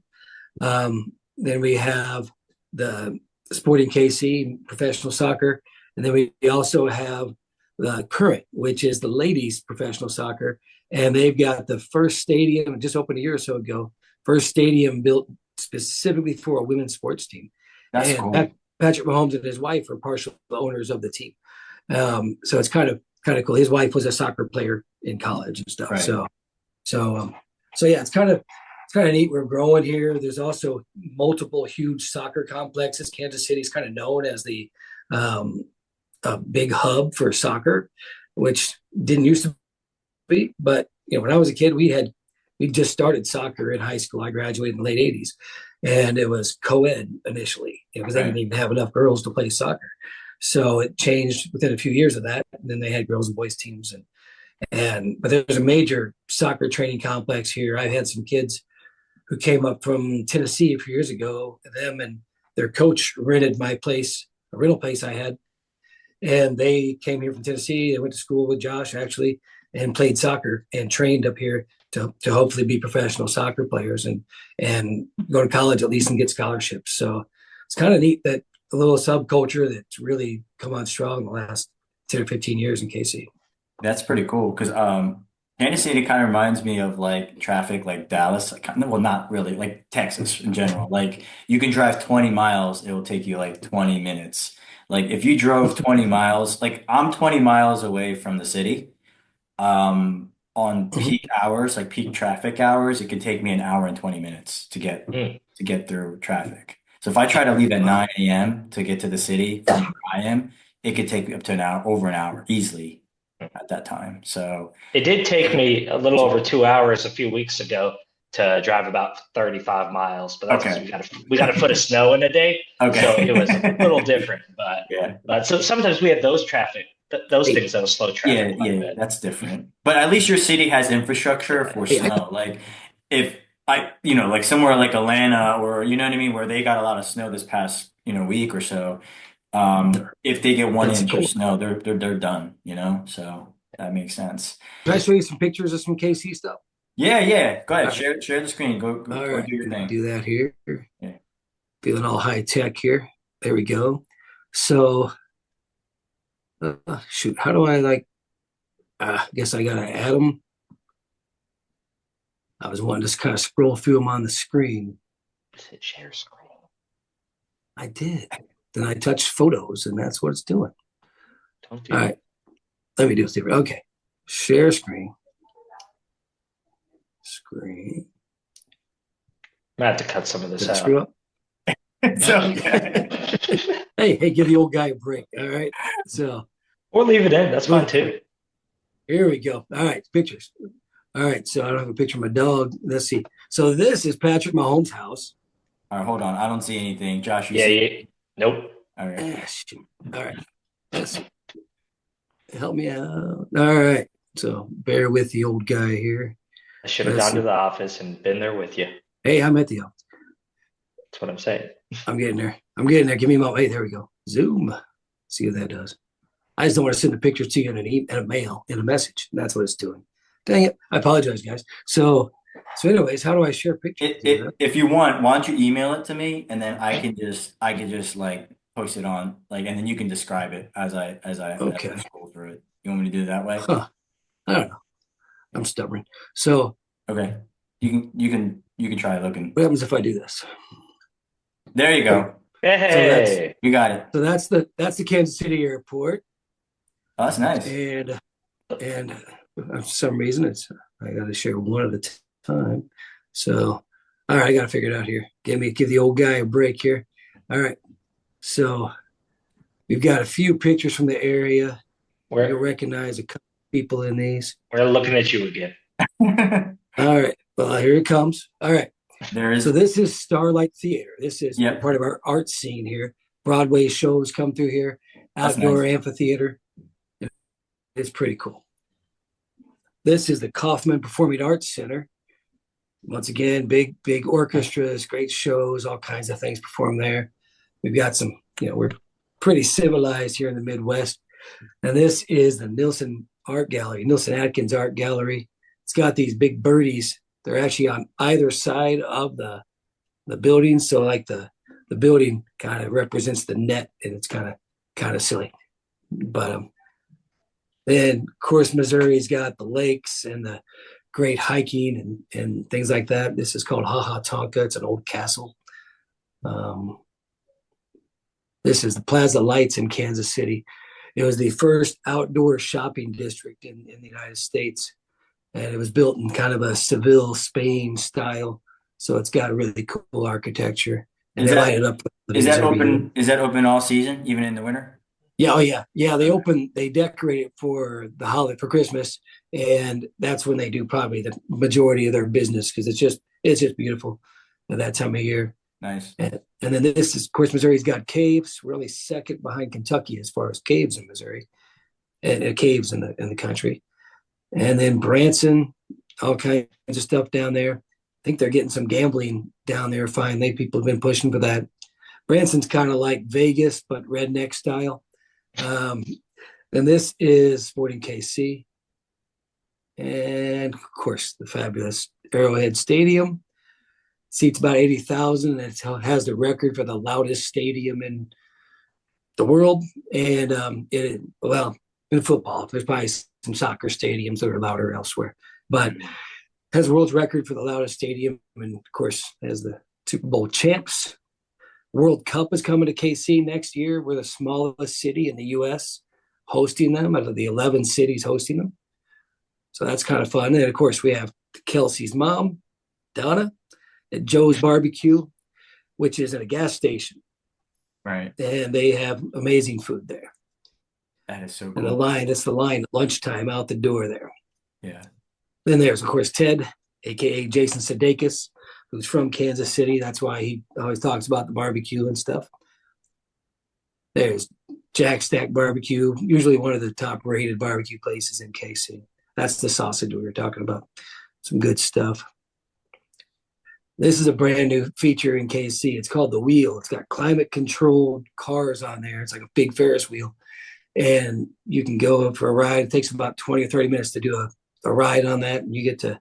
Speaker 3: Then we have the Sporting KC, professional soccer. And then we also have the Current, which is the ladies' professional soccer. And they've got the first stadium, just opened a year or so ago, first stadium built specifically for a women's sports team.
Speaker 1: That's
Speaker 3: and
Speaker 1: cool.
Speaker 3: Patrick Mahomes and his wife are partial owners of the team. So it's kind of cool. His wife was a soccer player in college and stuff.
Speaker 1: Right.
Speaker 3: So yeah, it's kind of neat. We're growing here. There's also multiple huge soccer complexes. Kansas City is kind of known as the a big hub for soccer, which didn't used to be. But when I was a kid, we just started soccer in high school. I graduated in the late '80s, and it was co-ed initially because they didn't even have enough girls to play soccer. So it changed within a few years of that. And then they had girls and boys teams, but there's a major soccer training complex here. I've had some kids who came up from Tennessee a few years ago. Them and their coach rented my place, a rental place I had, and they came here from Tennessee. They went to school with Josh actually, and played soccer and trained up here to hopefully be professional soccer players and go to college at least and get scholarships. So it's kind of neat that a little subculture that's really come on strong in the last 10 or 15 years in KC.
Speaker 1: That's pretty cool because Kansas City kind of reminds me of like traffic like Dallas. Like, well, not really, like Texas in general. Like you can drive 20 miles, it will take you like 20 minutes. Like if you drove 20 miles, like I'm 20 miles away from the city. On
Speaker 3: Mhm.
Speaker 1: peak hours, like peak traffic hours, it could take me an hour and 20 minutes
Speaker 2: Mm.
Speaker 1: to get through traffic. So if I try to leave at 9 a.m. to get to the city from where I am, it could take me up to an hour, over an hour easily at that time. So
Speaker 2: It did take me a little over 2 hours a few weeks ago to drive about 35 miles, but that's because
Speaker 1: okay.
Speaker 2: we got a foot of snow in a day, so it was a little
Speaker 1: Okay.
Speaker 2: different. But
Speaker 1: Yeah.
Speaker 2: so sometimes we have those
Speaker 3: Hey,
Speaker 2: things that'll slow
Speaker 1: Yeah,
Speaker 2: traffic quite a
Speaker 1: yeah,
Speaker 2: bit.
Speaker 1: that's different. But at least your city has infrastructure for
Speaker 3: hey,
Speaker 1: snow. Like if like somewhere like Atlanta or you know what I mean, where they got a lot of snow this past, week or so, if they get one
Speaker 3: that's
Speaker 1: inch of
Speaker 3: cool.
Speaker 1: snow, they're done, So that makes sense.
Speaker 3: Can I show you some pictures of some KC stuff?
Speaker 1: Yeah, yeah. Go ahead,
Speaker 3: All right.
Speaker 1: share the screen.
Speaker 3: All
Speaker 1: Go
Speaker 3: right.
Speaker 1: do your
Speaker 3: Let me
Speaker 1: thing.
Speaker 3: do that here.
Speaker 1: Yeah.
Speaker 3: Feeling all high tech here. There we go. So, shoot, how do I I guess I got to add them. I was wanting to just kind of scroll through them on the screen.
Speaker 2: Just hit share screen.
Speaker 3: I did. Then I touched photos, and that's what it's doing.
Speaker 2: Don't do
Speaker 3: All
Speaker 2: that.
Speaker 3: right. Let me do it different. Okay. Share screen. Screen.
Speaker 2: I'm gonna have to cut some of this
Speaker 3: Did I screw
Speaker 2: out.
Speaker 3: up?
Speaker 1: It's okay.
Speaker 3: Hey, give the old guy a break. All right. So,
Speaker 2: Or leave it in. That's fine
Speaker 3: boom.
Speaker 2: too.
Speaker 3: Here we go. All right. Pictures. All right. So I don't have a picture of my dog. Let's see. So this is Patrick Mahomes' house.
Speaker 1: All right, hold on. I don't see anything. Josh, you
Speaker 2: Yeah,
Speaker 1: see?
Speaker 2: yeah. Nope.
Speaker 1: All right.
Speaker 3: Shoot. All right. Let's help me out. All right. So bear with the old guy here.
Speaker 2: I should have
Speaker 3: Let's
Speaker 2: gone to
Speaker 3: see.
Speaker 2: the office and been there with you.
Speaker 3: Hey, I'm at the office.
Speaker 2: That's what I'm saying.
Speaker 3: I'm getting there. I'm getting there. Give me my. Hey, there we go. Zoom. See what that does. I just don't want to send the pictures to you in a mail, in a message. And that's what it's doing. Dang it. I apologize, guys. So anyways, how do I share pictures?
Speaker 1: If you want, why don't you email it to me and then I can just like post it on like and then you can describe it as I
Speaker 3: Okay.
Speaker 1: scroll through it. You want me to do it that way?
Speaker 3: Huh. I don't know. I'm stubborn. So
Speaker 1: Okay. You can try looking.
Speaker 3: what happens if I do this?
Speaker 1: There you go.
Speaker 2: Hey.
Speaker 1: You got it.
Speaker 3: So that's the Kansas City airport.
Speaker 1: Oh, that's nice.
Speaker 3: And for some reason I got to share one at a time. So all right, I got to figure it out here. Give the old guy a break here. All right. So we've got a few pictures from the area. You'll
Speaker 2: We're
Speaker 3: recognize a couple people in these.
Speaker 2: looking at you again.
Speaker 3: All right. Well, here it comes. All right.
Speaker 1: There is
Speaker 3: So this is Starlight Theater. This is
Speaker 1: Yep.
Speaker 3: part of our art scene here. Broadway shows come through here.
Speaker 1: That's
Speaker 3: Outdoor
Speaker 1: nice.
Speaker 3: amphitheater. It's pretty cool. This is the Kaufman Performing Arts Center. Once again, big orchestras, great shows, all kinds of things performed there. We've got some, we're pretty civilized here in the Midwest. And this is the Nilsson Art Gallery, Nilsson Atkins Art Gallery. It's got these big birdies. They're actually on either side of the building. So like the building kind of represents the net, and it's kind of silly. But then of course Missouri's got the lakes and the great hiking and things like that. This is called Ha Ha Tonka. It's an old castle. This is the Plaza Lights in Kansas City. It was the first outdoor shopping district in the United States. And it was built in kind of a Seville, Spain style. So it's got really cool architecture. And they light it up.
Speaker 1: Is that open? Is that open all season, even in the winter?
Speaker 3: Yeah, oh yeah. They decorate it for the holiday, for Christmas. And that's when they do probably the majority of their business because it's just beautiful at that time of year.
Speaker 1: Nice.
Speaker 3: And then this is, of course, Missouri's got caves. We're only second behind Kentucky as far as caves in Missouri and caves in the country. And then Branson, all kinds of stuff down there. I think they're getting some gambling down there finally. People have been pushing for that. Branson's kind of like Vegas, but redneck style. And this is Sporting KC. And of course, the fabulous Arrowhead Stadium seats about 80,000. It has the record for the loudest stadium in the world. And well, in football, there's probably some soccer stadiums that are louder elsewhere, but has the world's record for the loudest stadium. And of course, as the Super Bowl champs, World Cup is coming to KC next year. We're the smallest city in the U.S. hosting them out of the 11 cities hosting them. So that's kind of fun. And of course, we have Kelsey's mom, Donna, at Joe's Barbecue, which is at a gas station.
Speaker 1: Right.
Speaker 3: And they have amazing food there.
Speaker 1: That is so
Speaker 3: And
Speaker 1: cool.
Speaker 3: that's the line at lunchtime out the door there.
Speaker 1: Yeah.
Speaker 3: Then there's, of course, Ted, aka Jason Sudeikis, who's from Kansas City. That's why he always talks about the barbecue and stuff. There's Jack Stack Barbecue, usually one of the top rated barbecue places in KC. That's the sausage we were talking about. Some good stuff. This is a brand new feature in KC. It's called the Wheel. It's got climate controlled cars on there. It's like a big Ferris wheel. And you can go for a ride. It takes about 20 or 30 minutes to do a ride on that. And you get to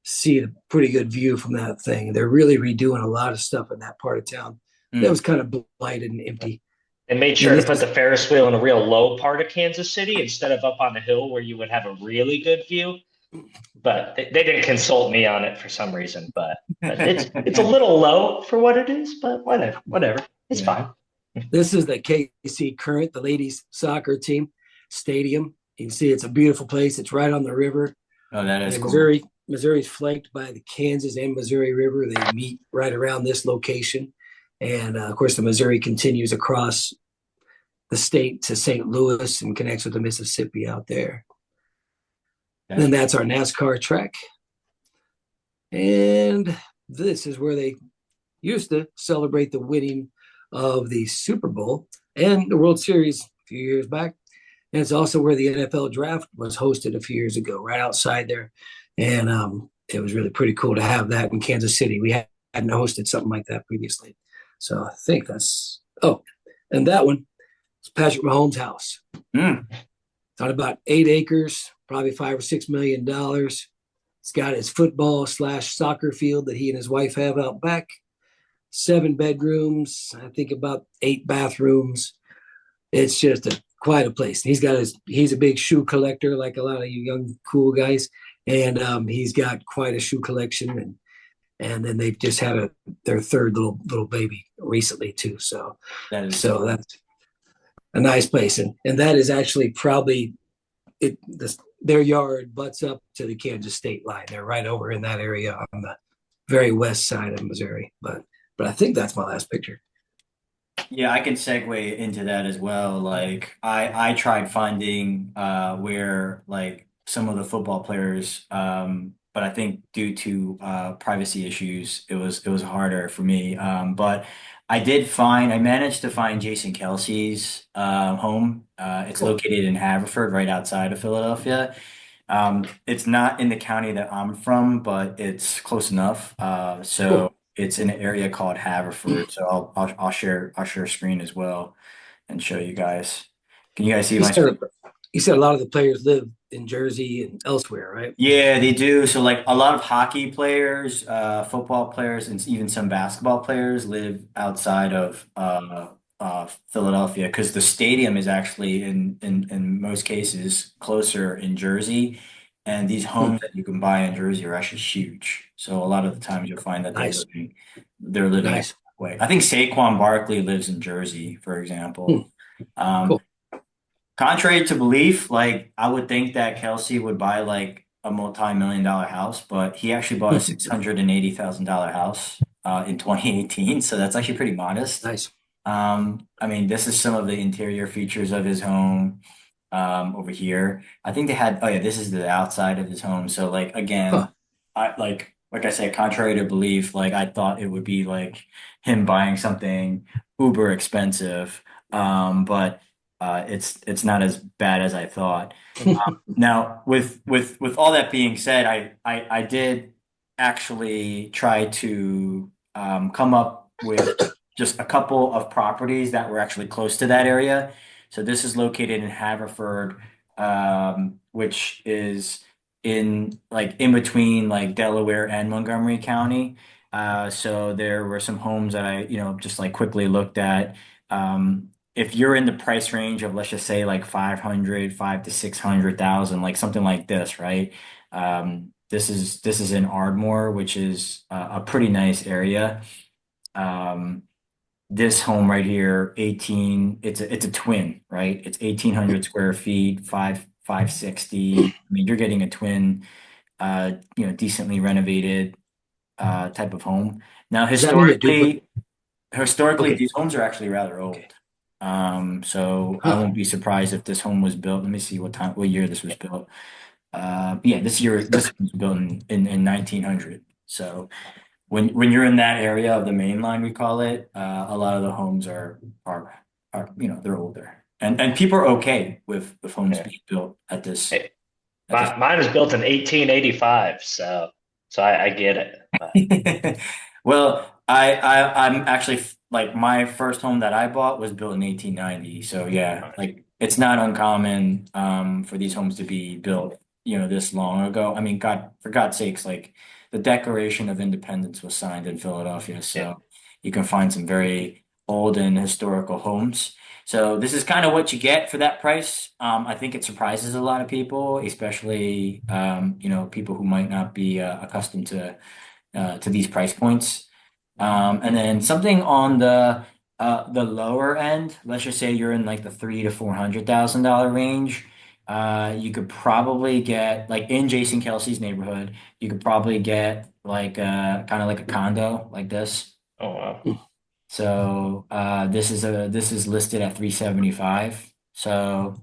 Speaker 3: see a pretty good view from that thing. They're really redoing a lot of stuff in that part of town. That was kind of blighted and empty.
Speaker 2: And made sure to put the Ferris wheel in a real low part of Kansas City instead of up on the hill where you would have a really good view. But they didn't consult me on it for some reason. But it's a little low for what it is. But whatever. It's fine.
Speaker 3: This is the KC Current, the ladies soccer team stadium. You can see it's a beautiful place. It's right on the river.
Speaker 1: Oh, that is cool.
Speaker 3: Missouri's flanked by the Kansas and Missouri River. They meet right around this location. And of course, the Missouri continues across the state to St. Louis and connects with the Mississippi out there. And then that's our NASCAR track. And this is where they used to celebrate the winning of the Super Bowl and the World Series a few years back. And it's also where the NFL draft was hosted a few years ago, right outside there. And it was really pretty cool to have that in Kansas City. We hadn't hosted something like that previously. So I think and that one is Patrick Mahomes' house. It's on about 8 acres, probably $5 or $6 million. It's got his football/soccer field that he and his wife have out back. 7 bedrooms, I think about 8 bathrooms. It's just quite a place. He's a big shoe collector, like a lot of you young cool guys, and he's got quite a shoe collection. And then they've just had their third little baby recently too. So that's a nice place, and that is actually probably their yard butts up to the Kansas state line. They're right over in that area on the very west side of Missouri, but I think that's my last picture.
Speaker 1: Yeah, I can segue into that as well. Like I tried finding where like some of the football players, but I think due to privacy issues, it was harder for me. But I managed to find Jason Kelsey's home. It's located in Haverford, right outside of Philadelphia. It's not in the county that I'm from, but it's close enough. So it's in an area called Haverford. So I'll share a screen as well and show you guys. Can you guys see my screen?
Speaker 3: You said a lot of the players live in Jersey and elsewhere, right?
Speaker 1: Yeah, they do. So like a lot of hockey players, football players, and even some basketball players live outside of Philadelphia because the stadium is actually in most cases closer in Jersey, and these homes that you can buy in Jersey are actually huge. So a lot of the times you'll find that they're living
Speaker 3: Nice.
Speaker 1: that way. I think Saquon Barkley lives in Jersey, for example.
Speaker 3: Cool.
Speaker 1: Contrary to belief, like I would think that Kelsey would buy like a multi-million-dollar house, but he actually bought a $680,000 house in 2018. So that's actually pretty modest.
Speaker 3: Nice.
Speaker 1: I mean, this is some of the interior features of his home over here. I think they had, oh yeah, this is the outside of his home. So like again, like I said, contrary to belief, like I thought it would be like him buying something uber expensive. But it's not as bad as I thought. Now, with all that being said, I did actually try to come up with just a couple of properties that were actually close to that area. So this is located in Haverford, which is in between like Delaware and Montgomery County. So there were some homes that I, just like quickly looked at. If you're in the price range of, let's just say, like 500, 5 to 600,000, like something like this, right? This is in Ardmore, which is a pretty nice area. Um, this home right here, 18, it's a twin, right? It's 1,800 square feet, 560. I mean, you're getting a twin, decently renovated type of home. Now,
Speaker 3: Does that mean a duplex?
Speaker 1: historically,
Speaker 3: Okay.
Speaker 1: these homes are actually rather old.
Speaker 3: Okay.
Speaker 1: So I
Speaker 3: Huh.
Speaker 1: won't be surprised if this home was built. Let me see what year this was built. Yeah, this was built in 1900. So when you're in that area of the main line, we call it, a lot of the homes are they're older, and people are okay with homes
Speaker 2: Yeah.
Speaker 1: being built
Speaker 2: Hey,
Speaker 1: at this.
Speaker 2: mine was built in 1885, so I get it. But
Speaker 1: Well, I'm actually like my first home that I bought was built in 1890. So yeah, like it's not uncommon for these homes to be built, this long ago. I mean, God, for God's sakes, like the Declaration of Independence was signed in Philadelphia,
Speaker 2: yeah,
Speaker 1: so you can find some very old and historical homes. So this is kind of what you get for that price. I think it surprises a lot of people, especially people who might not be accustomed to these price points. And then something on the lower end, let's just say you're in like the 3 to 400,000 dollar range. You could probably get like in Jason Kelsey's neighborhood, you could probably get like kind of like a condo like this.
Speaker 2: oh wow.
Speaker 1: So this is listed at 375. So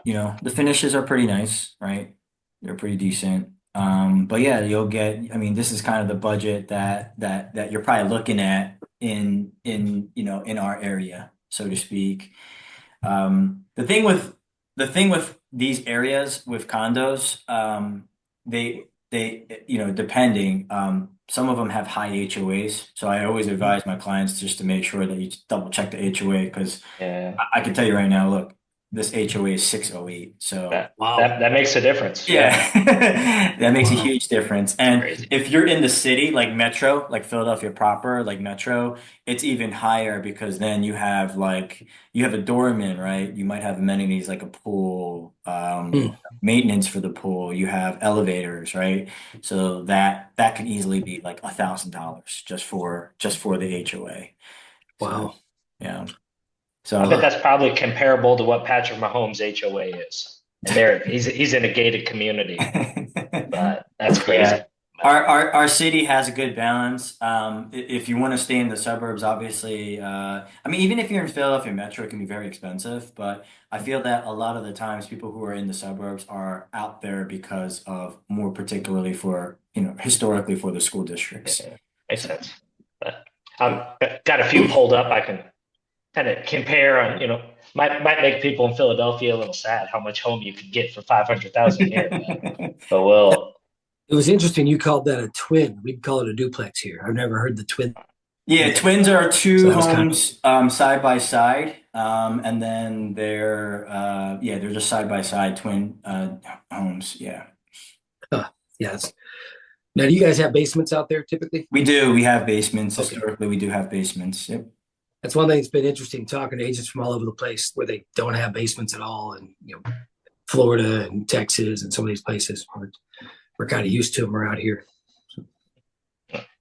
Speaker 1: the finishes are pretty nice, right? They're pretty decent. But yeah, you'll get, I mean, this is kind of the budget that you're probably looking at in our area, so to speak. The thing with these areas with condos, depending, some of them have high HOAs. So I always advise my clients just to make sure that you double check the HOA because
Speaker 2: Yeah,
Speaker 1: I can tell you right now, look, this HOA is 608. So
Speaker 2: that
Speaker 3: Wow.
Speaker 2: that that makes a difference. Yeah,
Speaker 1: yeah, that makes a
Speaker 3: Wow.
Speaker 1: huge difference. And
Speaker 2: crazy.
Speaker 1: if you're in the city, like Metro, like Philadelphia proper, like Metro, it's even higher because then you have a doorman, right? You might have amenities like a pool,
Speaker 3: Hmm.
Speaker 1: maintenance for the pool. You have elevators, right? So that can easily be like $1,000 just for the HOA. So
Speaker 3: Wow.
Speaker 1: yeah.
Speaker 2: I bet
Speaker 1: So
Speaker 2: that's probably comparable to what Patrick Mahomes' HOA is, and there he's in a gated community, but that's
Speaker 1: yeah.
Speaker 2: crazy.
Speaker 1: Our city has a good balance. If you want to stay in the suburbs, obviously, I mean, even if you're in Philadelphia Metro, it can be very expensive. But I feel that a lot of the times, people who are in the suburbs are out there because of more particularly for, historically for the school districts.
Speaker 2: Yeah, makes
Speaker 1: So,
Speaker 2: sense. But I've got a few pulled up. I can kind of compare on, might make people in Philadelphia a little sad how much home you could get for 500,000 here, but we'll.
Speaker 3: It was interesting you called that a twin. We'd call it a duplex here. I've never heard the twin
Speaker 1: yeah,
Speaker 3: thing.
Speaker 1: twins are
Speaker 3: So
Speaker 1: two
Speaker 3: that was kind
Speaker 1: homes side by side, and then they're just side by side twin homes. Yeah.
Speaker 3: of, yes. Now, do you guys have basements out there typically?
Speaker 1: We do. We have basements.
Speaker 3: Okay.
Speaker 1: Historically, we do have basements. Yep.
Speaker 3: That's one thing that's been interesting talking to agents from all over the place where they don't have basements at all. And, Florida and Texas and some of these places. We're kind of used to them around here.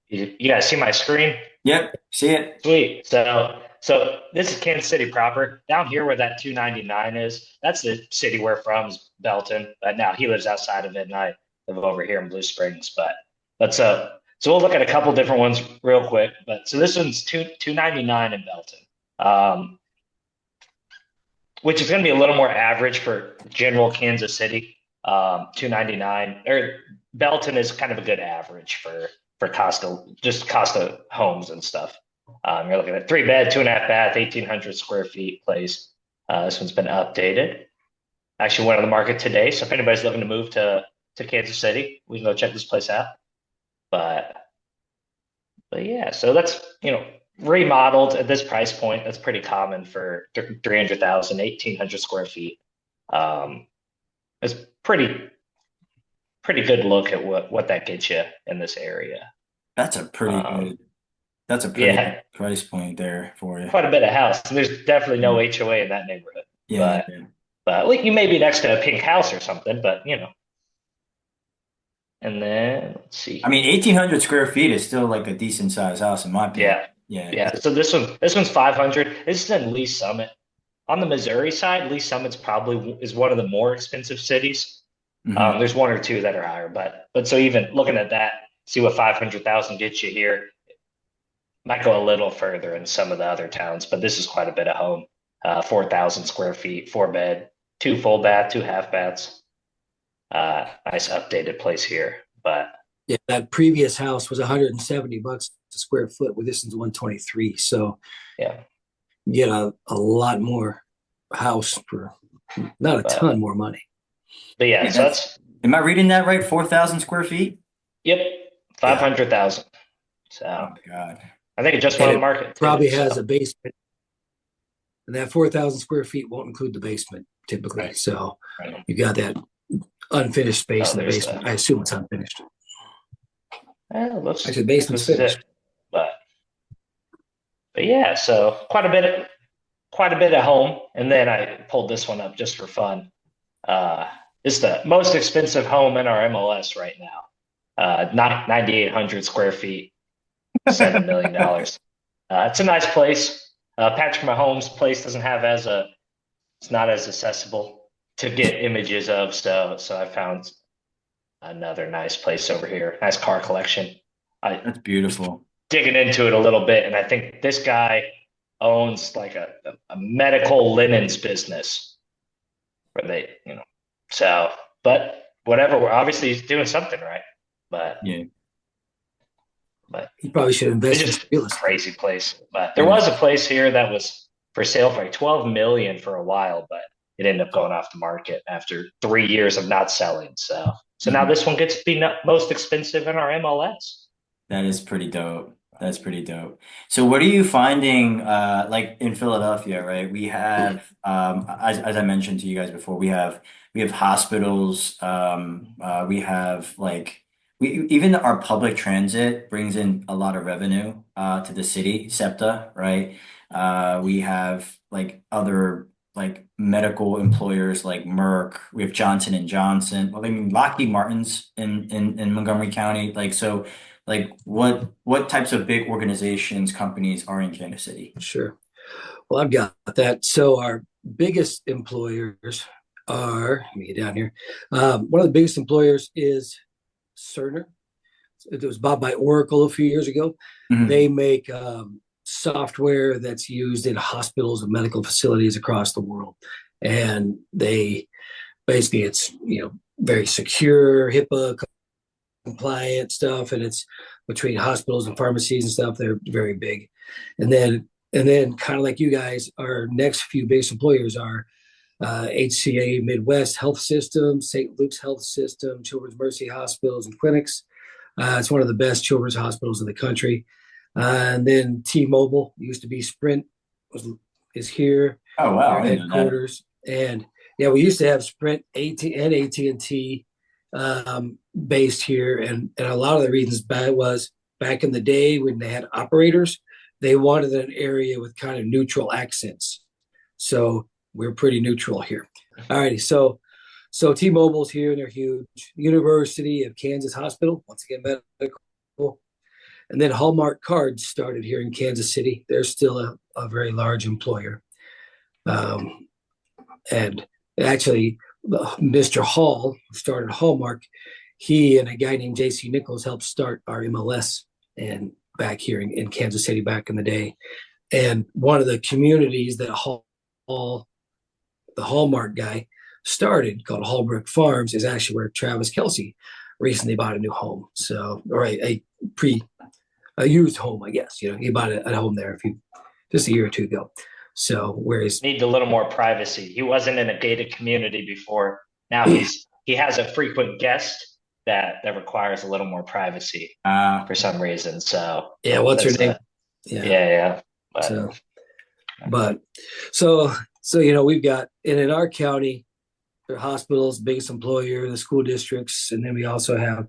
Speaker 2: You guys see my screen?
Speaker 1: Yep. See it.
Speaker 2: Sweet. So this is Kansas City proper. Down here where that 299 is, that's the city we're from, is Belton. But now he lives outside of it, and I live over here in Blue Springs. So we'll look at a couple different ones real quick. But so this one's 299 in Belton, which is going to be a little more average for general Kansas City. $299. Or Belton is kind of a good average for cost of homes and stuff. You're looking at 3 bed, 2.5 bath, 1,800 square feet place. This one's been updated. Actually went on the market today. So if anybody's looking to move to Kansas City, we can go check this place out. But yeah, so that's, remodeled at this price point. That's pretty common for 300,000, 1,800 square feet. It's pretty good look at what that gets you in this area.
Speaker 1: That's a pretty good. That's a pretty
Speaker 2: Yeah,
Speaker 1: good price point there for you.
Speaker 2: quite a bit of house. There's definitely no HOA in that neighborhood.
Speaker 1: Yeah,
Speaker 2: But
Speaker 1: yeah.
Speaker 2: But you may be next to a pink house or something, but And then let's see.
Speaker 1: I mean, 1,800 square feet is still like a decent sized house in my opinion.
Speaker 2: Yeah.
Speaker 1: Yeah.
Speaker 2: Yeah. So this one's 500. This is in Lee Summit. On the Missouri side, Lee Summit's probably is one of the more expensive cities.
Speaker 1: Mhm.
Speaker 2: There's one or two that are higher, but so even looking at that, see what 500,000 gets you here. Might go a little further in some of the other towns, but this is quite a bit of home. 4,000 square feet, 4 bed, 2 full bath, 2 half baths. Nice updated place here, but
Speaker 3: Yeah, that previous house was $170 a square foot, where this is 123. So
Speaker 2: yeah,
Speaker 3: you get a lot more house for not a
Speaker 2: but
Speaker 3: ton more money.
Speaker 2: yeah.
Speaker 1: Yeah,
Speaker 2: So that's
Speaker 1: am I reading that right? 4,000 square feet?
Speaker 2: yep,
Speaker 3: Yeah.
Speaker 2: 500,000.
Speaker 1: Oh
Speaker 2: So
Speaker 1: my God.
Speaker 2: I think it just
Speaker 3: And
Speaker 2: went on
Speaker 3: it
Speaker 2: the market too,
Speaker 3: probably has
Speaker 2: so.
Speaker 3: a basement, and that 4,000 square feet won't include the basement typically.
Speaker 2: Right.
Speaker 3: So
Speaker 2: Right.
Speaker 3: you got that unfinished space
Speaker 2: Oh,
Speaker 3: in the
Speaker 2: there's
Speaker 3: basement. I assume it's unfinished.
Speaker 2: Looks
Speaker 3: Actually, the
Speaker 2: like
Speaker 3: basement's
Speaker 2: this is
Speaker 3: finished.
Speaker 2: it, but yeah. So quite a bit at home, and then I pulled this one up just for fun. It's the most expensive home in our MLS right now. 9,800 square feet, $7 million. It's a nice place. Patrick Mahomes' place doesn't have it's not as accessible to get images of. So I found another nice place over here. Nice car collection. I
Speaker 1: That's
Speaker 2: was
Speaker 1: beautiful.
Speaker 2: digging into it a little bit, and I think this guy owns like a medical linens business where so, but whatever, obviously he's doing something right, but
Speaker 1: Yeah.
Speaker 3: You probably should
Speaker 2: it's
Speaker 3: invest in
Speaker 2: just
Speaker 3: real
Speaker 2: a
Speaker 3: estate.
Speaker 2: crazy place. But there
Speaker 1: Yeah.
Speaker 2: was a place here that was for sale for like 12 million for a while, but it ended up going off the market after 3 years of not selling. So now
Speaker 1: Mhm.
Speaker 2: this one gets to be most expensive in our MLS.
Speaker 1: That is pretty dope. That's pretty dope. So what are you finding like in Philadelphia, right? We have as I mentioned to you guys before, we have hospitals, we have like we even our public transit brings in a lot of revenue to the city, SEPTA, right? We have like other like medical employers like Merck, we have Johnson and Johnson. Well, I mean Lockheed Martin's in Montgomery County. Like so like what types of big organizations, companies are in Kansas City?
Speaker 3: Sure. Well, I've got that. So our biggest employers are, let me get down here. One of the biggest employers is Cerner. It was bought by Oracle a few years ago.
Speaker 1: Mhm.
Speaker 3: They make software that's used in hospitals and medical facilities across the world. And they basically, it's, very secure, HIPAA compliant stuff. And it's between hospitals and pharmacies and stuff. They're very big. And then kind of like you guys, our next few biggest employers are HCA Midwest Health System, St. Luke's Health System, Children's Mercy Hospitals and Clinics. It's one of the best children's hospitals in the country. And then T-Mobile, used to be Sprint, is here,
Speaker 1: Oh wow,
Speaker 3: their
Speaker 1: I didn't know that.
Speaker 3: headquarters. And yeah, we used to have Sprint, AT&T based here, and a lot of the reasons was back in the day when they had operators, they wanted an area with kind of neutral accents. So we're pretty neutral here. All righty, so T-Mobile's here, and they're huge. University of Kansas Hospital, once again, medical. And then Hallmark Cards started here in Kansas City. They're still a very large employer. And actually, Mr. Hall, who started Hallmark, he and a guy named JC Nichols helped start our MLS and back here in Kansas City back in the day. And one of the communities that the Hallmark guy started, called Hallbrook Farms, is actually where Travis Kelce recently bought a new home. So, or a used home, I guess. He bought a home there just a year or two ago. So, whereas
Speaker 2: Need a little more privacy. He wasn't in a gated community before. Now he has a frequent guest that requires a little more privacy
Speaker 1: Uh,
Speaker 2: for some reason. So
Speaker 3: yeah, what's her
Speaker 2: that's
Speaker 3: name?
Speaker 2: yeah.
Speaker 3: So, but so we've got, and in our county, the hospitals, biggest employer, the school districts, and then we also have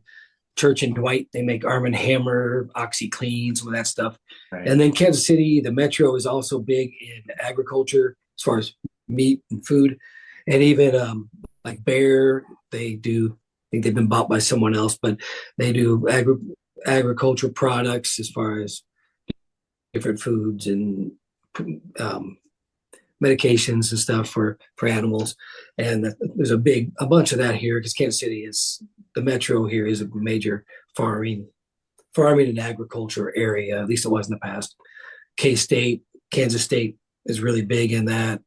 Speaker 3: Church and Dwight. They make Arm & Hammer, OxyClean, some of that stuff.
Speaker 1: right.
Speaker 3: And then Kansas City, the metro is also big in agriculture as far as meat and food. And even like Bear, they do, I think they've been bought by someone else, but they do agricultural products as far as different foods and um, medications and stuff for animals. And there's a bunch of that here because Kansas City is, the metro here is a major farming and agriculture area. At least it was in the past. K-State, Kansas State is really big in that.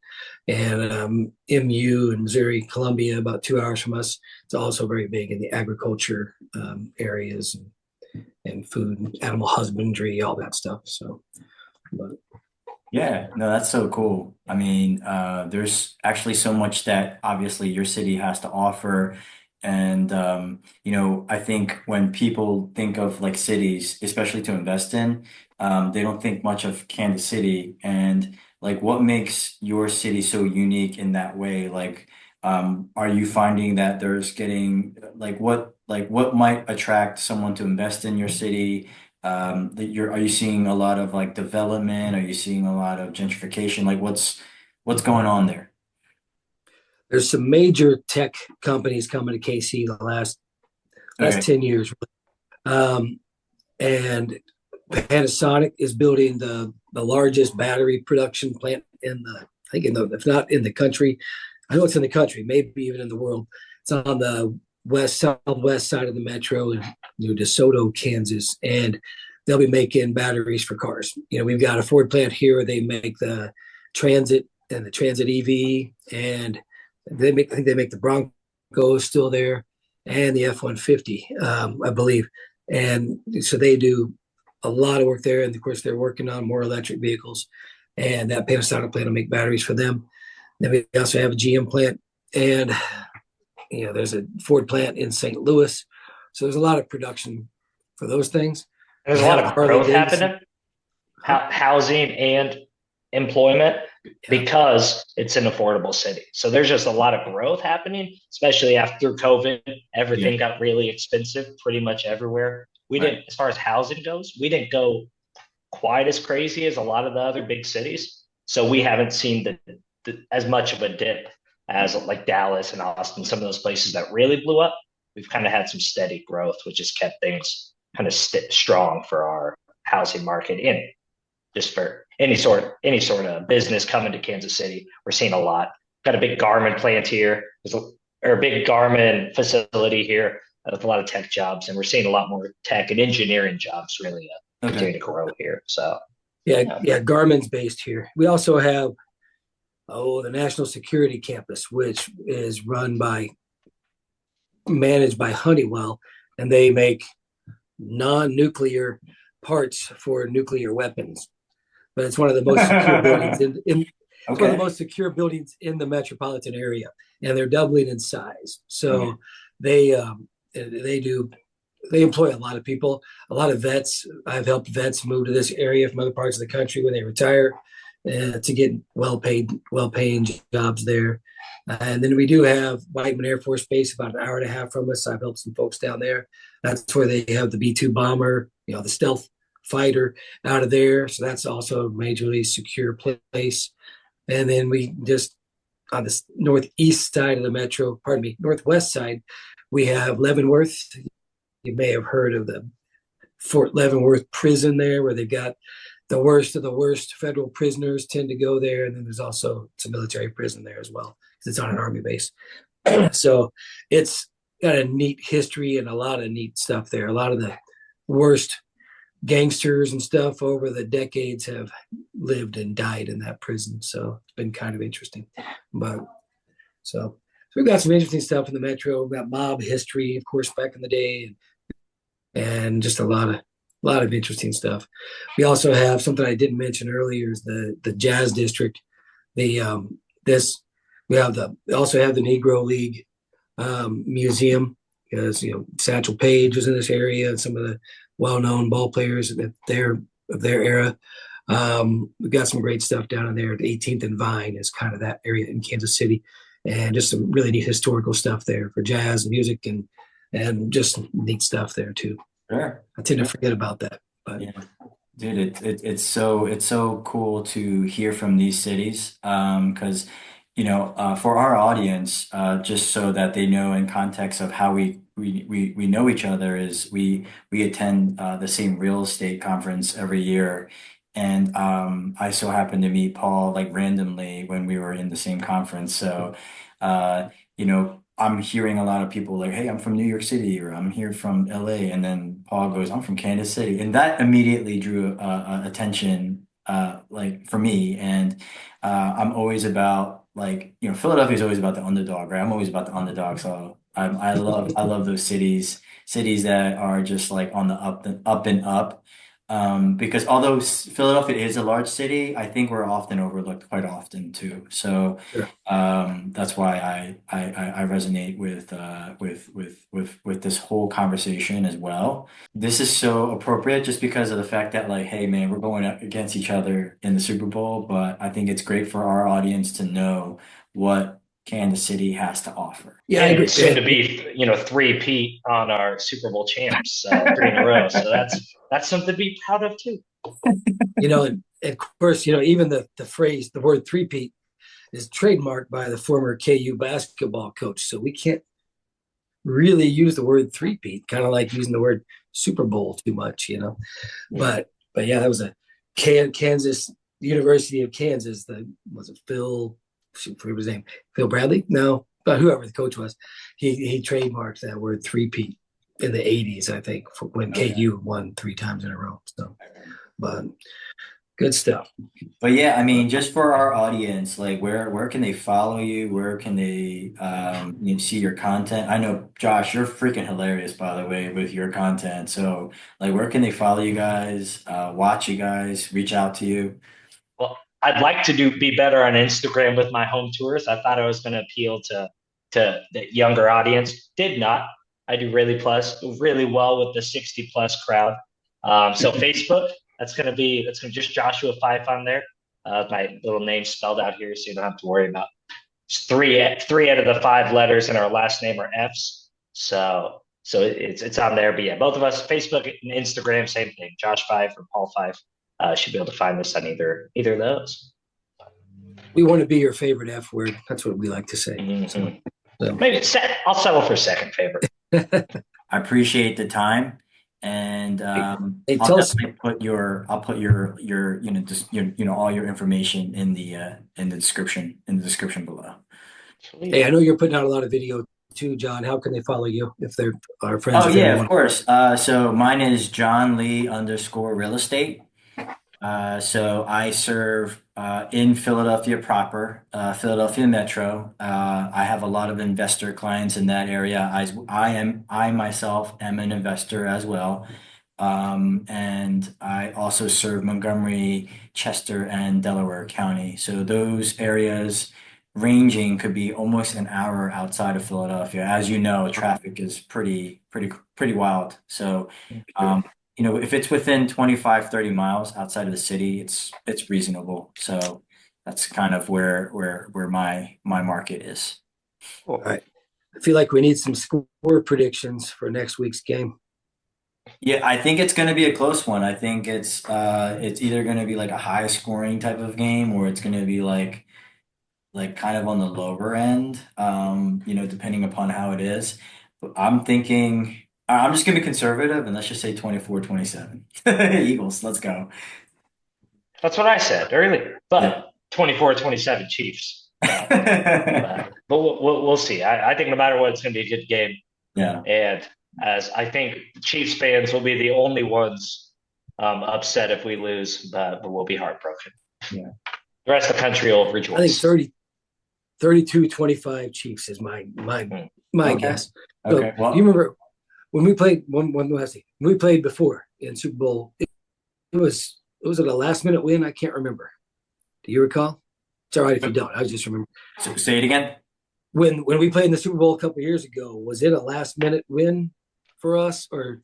Speaker 3: And MU and Missouri, Columbia, about 2 hours from us, it's also very big in the agriculture areas and food, and animal husbandry, all that stuff. So, but
Speaker 1: Yeah, no, that's so cool. I mean, there's actually so much that obviously your city has to offer. And, I think when people think of like cities, especially to invest in, they don't think much of Kansas City. And like, what makes your city so unique in that way? Like, are you finding that there's getting like what might attract someone to invest in your city? Are you seeing a lot of like development? Are you seeing a lot of gentrification? Like what's going on there?
Speaker 3: there's some major tech companies coming to KC the last
Speaker 1: Okay.
Speaker 3: 10 years. Um, and Panasonic is building the largest battery production plant I think if not in the country, I know it's in the country, maybe even in the world. It's on the southwest side of the metro in DeSoto, Kansas, and they'll be making batteries for cars. We've got a Ford plant here where they make the Transit and the Transit EV, and I think they make the Bronco still there, and the F-150, I believe. And so they do a lot of work there. And of course, they're working on more electric vehicles. And that Panasonic plant will make batteries for them. Then we also have a GM plant, and there's a Ford plant in St. Louis. So there's a lot of production for those things.
Speaker 2: And there's
Speaker 3: We
Speaker 2: a lot
Speaker 3: have
Speaker 2: of
Speaker 3: Harley
Speaker 2: growth
Speaker 3: Davidson.
Speaker 2: happening, housing and employment,
Speaker 3: Yeah.
Speaker 2: because it's an affordable city. So there's just a lot of growth happening, especially after COVID.
Speaker 1: Yeah.
Speaker 2: Everything got really expensive pretty much everywhere. We
Speaker 1: Right.
Speaker 2: didn't, as far as housing goes, we didn't go quite as crazy as a lot of the other big cities. So we haven't seen as much of a dip as like Dallas and Austin, some of those places that really blew up. We've kind of had some steady growth, which has kept things kind of strong for our housing market and just for any sort of business coming to Kansas City. We're seeing a lot. Got a big Garmin plant here, or a big Garmin facility here with a lot of tech jobs, and we're seeing a lot more tech and engineering jobs really continue
Speaker 1: Okay.
Speaker 2: to grow here. So
Speaker 3: Yeah, Garmin's based here. We also have the National Security Campus, which is managed by Honeywell, and they make non-nuclear parts for nuclear weapons. But it's one of the most secure buildings it's one of the
Speaker 1: Okay.
Speaker 3: most secure buildings in the metropolitan area, and they're doubling in size. So
Speaker 1: Okay.
Speaker 3: they employ a lot of people, a lot of vets. I've helped vets move to this area from other parts of the country when they retire to get well-paying jobs there. And then we do have Whiteman Air Force Base about an hour and a half from us. I've helped some folks down there. That's where they have the B-2 bomber, the stealth fighter out of there. So that's also a majorly secure place. And then we just on the northwest side of the metro, northwest side, we have Leavenworth. You may have heard of the Fort Leavenworth prison there, where they've got the worst of the worst federal prisoners tend to go there. And then there's also some military prison there as well, because it's on an army base. So it's got a neat history and a lot of neat stuff there. A lot of the worst gangsters and stuff over the decades have lived and died in that prison. So it's been kind of interesting. But so we've got some interesting stuff in the metro. We've got mob history, of course, back in the day, and just a lot of interesting stuff. We also have something I didn't mention earlier is the Jazz District. The this we also have the Negro League museum, because Satchel Paige was in this area and some of the well-known ball players of their era. We've got some great stuff down in there. The 18th and Vine is kind of that area in Kansas City, and just some really neat historical stuff there for jazz music and just neat stuff there too.
Speaker 1: Sure.
Speaker 3: I tend to forget about that, but
Speaker 1: Yeah. Dude, it's so cool to hear from these cities, because for our audience, just so that they know in context of how we know each other, is we attend the same real estate conference every year, and I so happened to meet Paul like randomly when we were in the same conference. So uh, I'm hearing a lot of people like, "Hey, I'm from New York City," or "I'm here from LA," and then Paul goes, "I'm from Kansas City," and that immediately drew attention, like for me. And I'm always about, like, Philadelphia is always about the underdog, right? I'm always about the underdog, so I love those cities that are just like on the up and up. Because although Philadelphia is a large city, I think we're often overlooked quite often too. So
Speaker 3: sure.
Speaker 1: that's why I resonate with this whole conversation as well. This is so appropriate just because of the fact that, like, hey man, we're going up against each other in the Super Bowl, but I think it's great for our audience to know what Kansas City has to offer.
Speaker 3: Yeah, I
Speaker 2: And
Speaker 3: agree.
Speaker 2: soon to be, three-peat on our Super Bowl champs, three in a row. So that's something to be proud of too.
Speaker 3: And of course, even the phrase, the word three-peat is trademarked by the former KU basketball coach. So we can't really use the word three-peat, kind of like using the word Super Bowl too much. But yeah, that was a Kansas University of Kansas. Was it Phil? Shoot, what was his name? Phil Bradley? No, but whoever the coach was, he trademarked that word three-peat in the '80s, I think, when
Speaker 1: Okay.
Speaker 3: KU won 3 times in a row. So, but good stuff.
Speaker 1: But yeah, I mean, just for our audience, like, where can they follow you? Where can they see your content? I know, Josh, you're freaking hilarious, by the way, with your content. So, like, where can they follow you guys, watch you guys, reach out to you?
Speaker 2: Well, I'd like to be better on Instagram with my home tours. I thought I was going to appeal to the younger audience. Did not. I do really well with the 60+ crowd. So Facebook, that's gonna just Joshua Fife on there. My little name spelled out here, so you don't have to worry about. It's three out of the 5 letters in our last name are F's. So it's on there. But yeah, both of us, Facebook and Instagram, same thing. Josh Fife or Paul Fife, should be able to find us on either of those.
Speaker 3: We want to be your favorite F word. That's what we like to say.
Speaker 2: Mm-hmm.
Speaker 3: So.
Speaker 2: Maybe I'll settle for second favorite.
Speaker 1: I appreciate the time, and
Speaker 3: Hey,
Speaker 1: I'll
Speaker 3: tell us.
Speaker 1: definitely put your just all your information in the description below.
Speaker 3: Hey, I know you're putting out a lot of video too, John. How can they follow you if they're our friends?
Speaker 1: Oh
Speaker 3: If they
Speaker 1: yeah, of
Speaker 3: want.
Speaker 1: course. So mine is John Lee _ real estate. So I serve in Philadelphia proper, Philadelphia Metro. I have a lot of investor clients in that area. I myself am an investor as well. And I also serve Montgomery, Chester, and Delaware County. So those areas ranging could be almost an hour outside of Philadelphia. As you know, traffic is pretty wild. So if it's within 25, 30 miles outside of the city, it's reasonable. So that's kind of where my market is.
Speaker 3: All right. I feel like we need some score predictions for next week's game.
Speaker 1: Yeah, I think it's going to be a close one. I think it's either going to be like a high scoring type of game, or it's going to be like kind of on the lower end, depending upon how it is. But I'm just going to be conservative, and let's just say 24-27. Eagles, let's go.
Speaker 2: That's what I said earlier. But
Speaker 1: Yeah.
Speaker 2: 24-27 Chiefs. But we'll see. I think no matter what, it's going to be a good game.
Speaker 1: Yeah.
Speaker 2: And as I think Chiefs fans will be the only ones upset if we lose, but we'll be heartbroken.
Speaker 1: Yeah.
Speaker 2: The rest of the country will
Speaker 3: I think
Speaker 2: rejoice.
Speaker 3: 32-25 Chiefs is my
Speaker 2: Okay.
Speaker 3: guess. So
Speaker 1: Okay. Well,
Speaker 3: you remember when we played one last thing, when we played before in Super Bowl, it was it a last minute win? I can't remember. Do you recall? It's all right if you don't. I just remember
Speaker 1: so say it again.
Speaker 3: when we played in the Super Bowl a couple of years ago. Was it a last minute win for us, or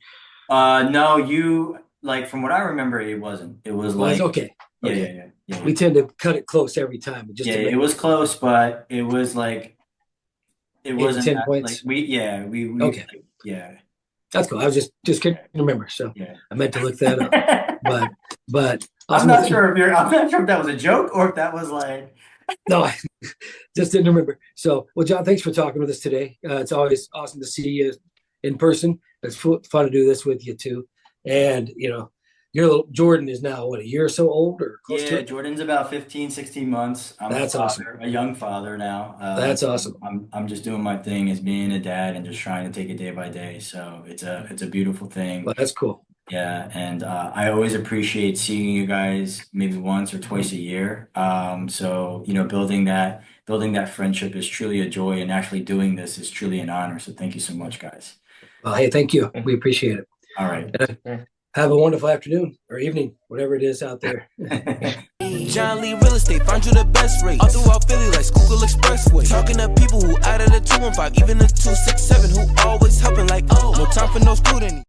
Speaker 1: No, you like from what I remember, it wasn't. It was
Speaker 3: was
Speaker 1: like
Speaker 3: okay?
Speaker 1: yeah,
Speaker 3: Okay,
Speaker 1: yeah, yeah, yeah,
Speaker 3: we
Speaker 1: yeah.
Speaker 3: tend to cut it close every time, just
Speaker 1: Yeah,
Speaker 3: to
Speaker 1: it
Speaker 3: make
Speaker 1: was close, but it was like it
Speaker 3: 8 to
Speaker 1: wasn't
Speaker 3: 10
Speaker 1: like
Speaker 3: points.
Speaker 1: we
Speaker 3: Okay,
Speaker 1: yeah,
Speaker 3: that's cool. I was just couldn't
Speaker 1: yeah,
Speaker 3: remember, so
Speaker 1: yeah.
Speaker 3: I meant to look that up. But
Speaker 1: I'm
Speaker 3: awesome.
Speaker 1: not sure if I'm not sure if that was a joke or if that was like
Speaker 3: No, I just didn't remember. So, well, John, thanks for talking with us today. It's always awesome to see you in person. It's fun to do this with you too. And your little Jordan is now what, a year or so old or close to
Speaker 1: yeah,
Speaker 3: it?
Speaker 1: Jordan's about 15, 16 months. I'm a
Speaker 3: That's awesome.
Speaker 1: father, a young father now.
Speaker 3: That's awesome.
Speaker 1: I'm just doing my thing as being a dad and just trying to take it day by day. So it's a beautiful thing.
Speaker 3: Well, that's cool.
Speaker 1: Yeah, and I always appreciate seeing you guys maybe once or twice a year. So building that friendship is truly a joy, and actually doing this is truly an honor. So thank you so much, guys.
Speaker 3: Well, hey, thank you. We appreciate it.
Speaker 1: All right.
Speaker 3: And have a wonderful afternoon or evening, whatever it is out there.
Speaker 4: John Lee Real Estate, find you the best rates. All throughout Philly like Schuylkill Expressway. Talking to people who out of the 215, even the 267, who always helping like, oh, no time for no student.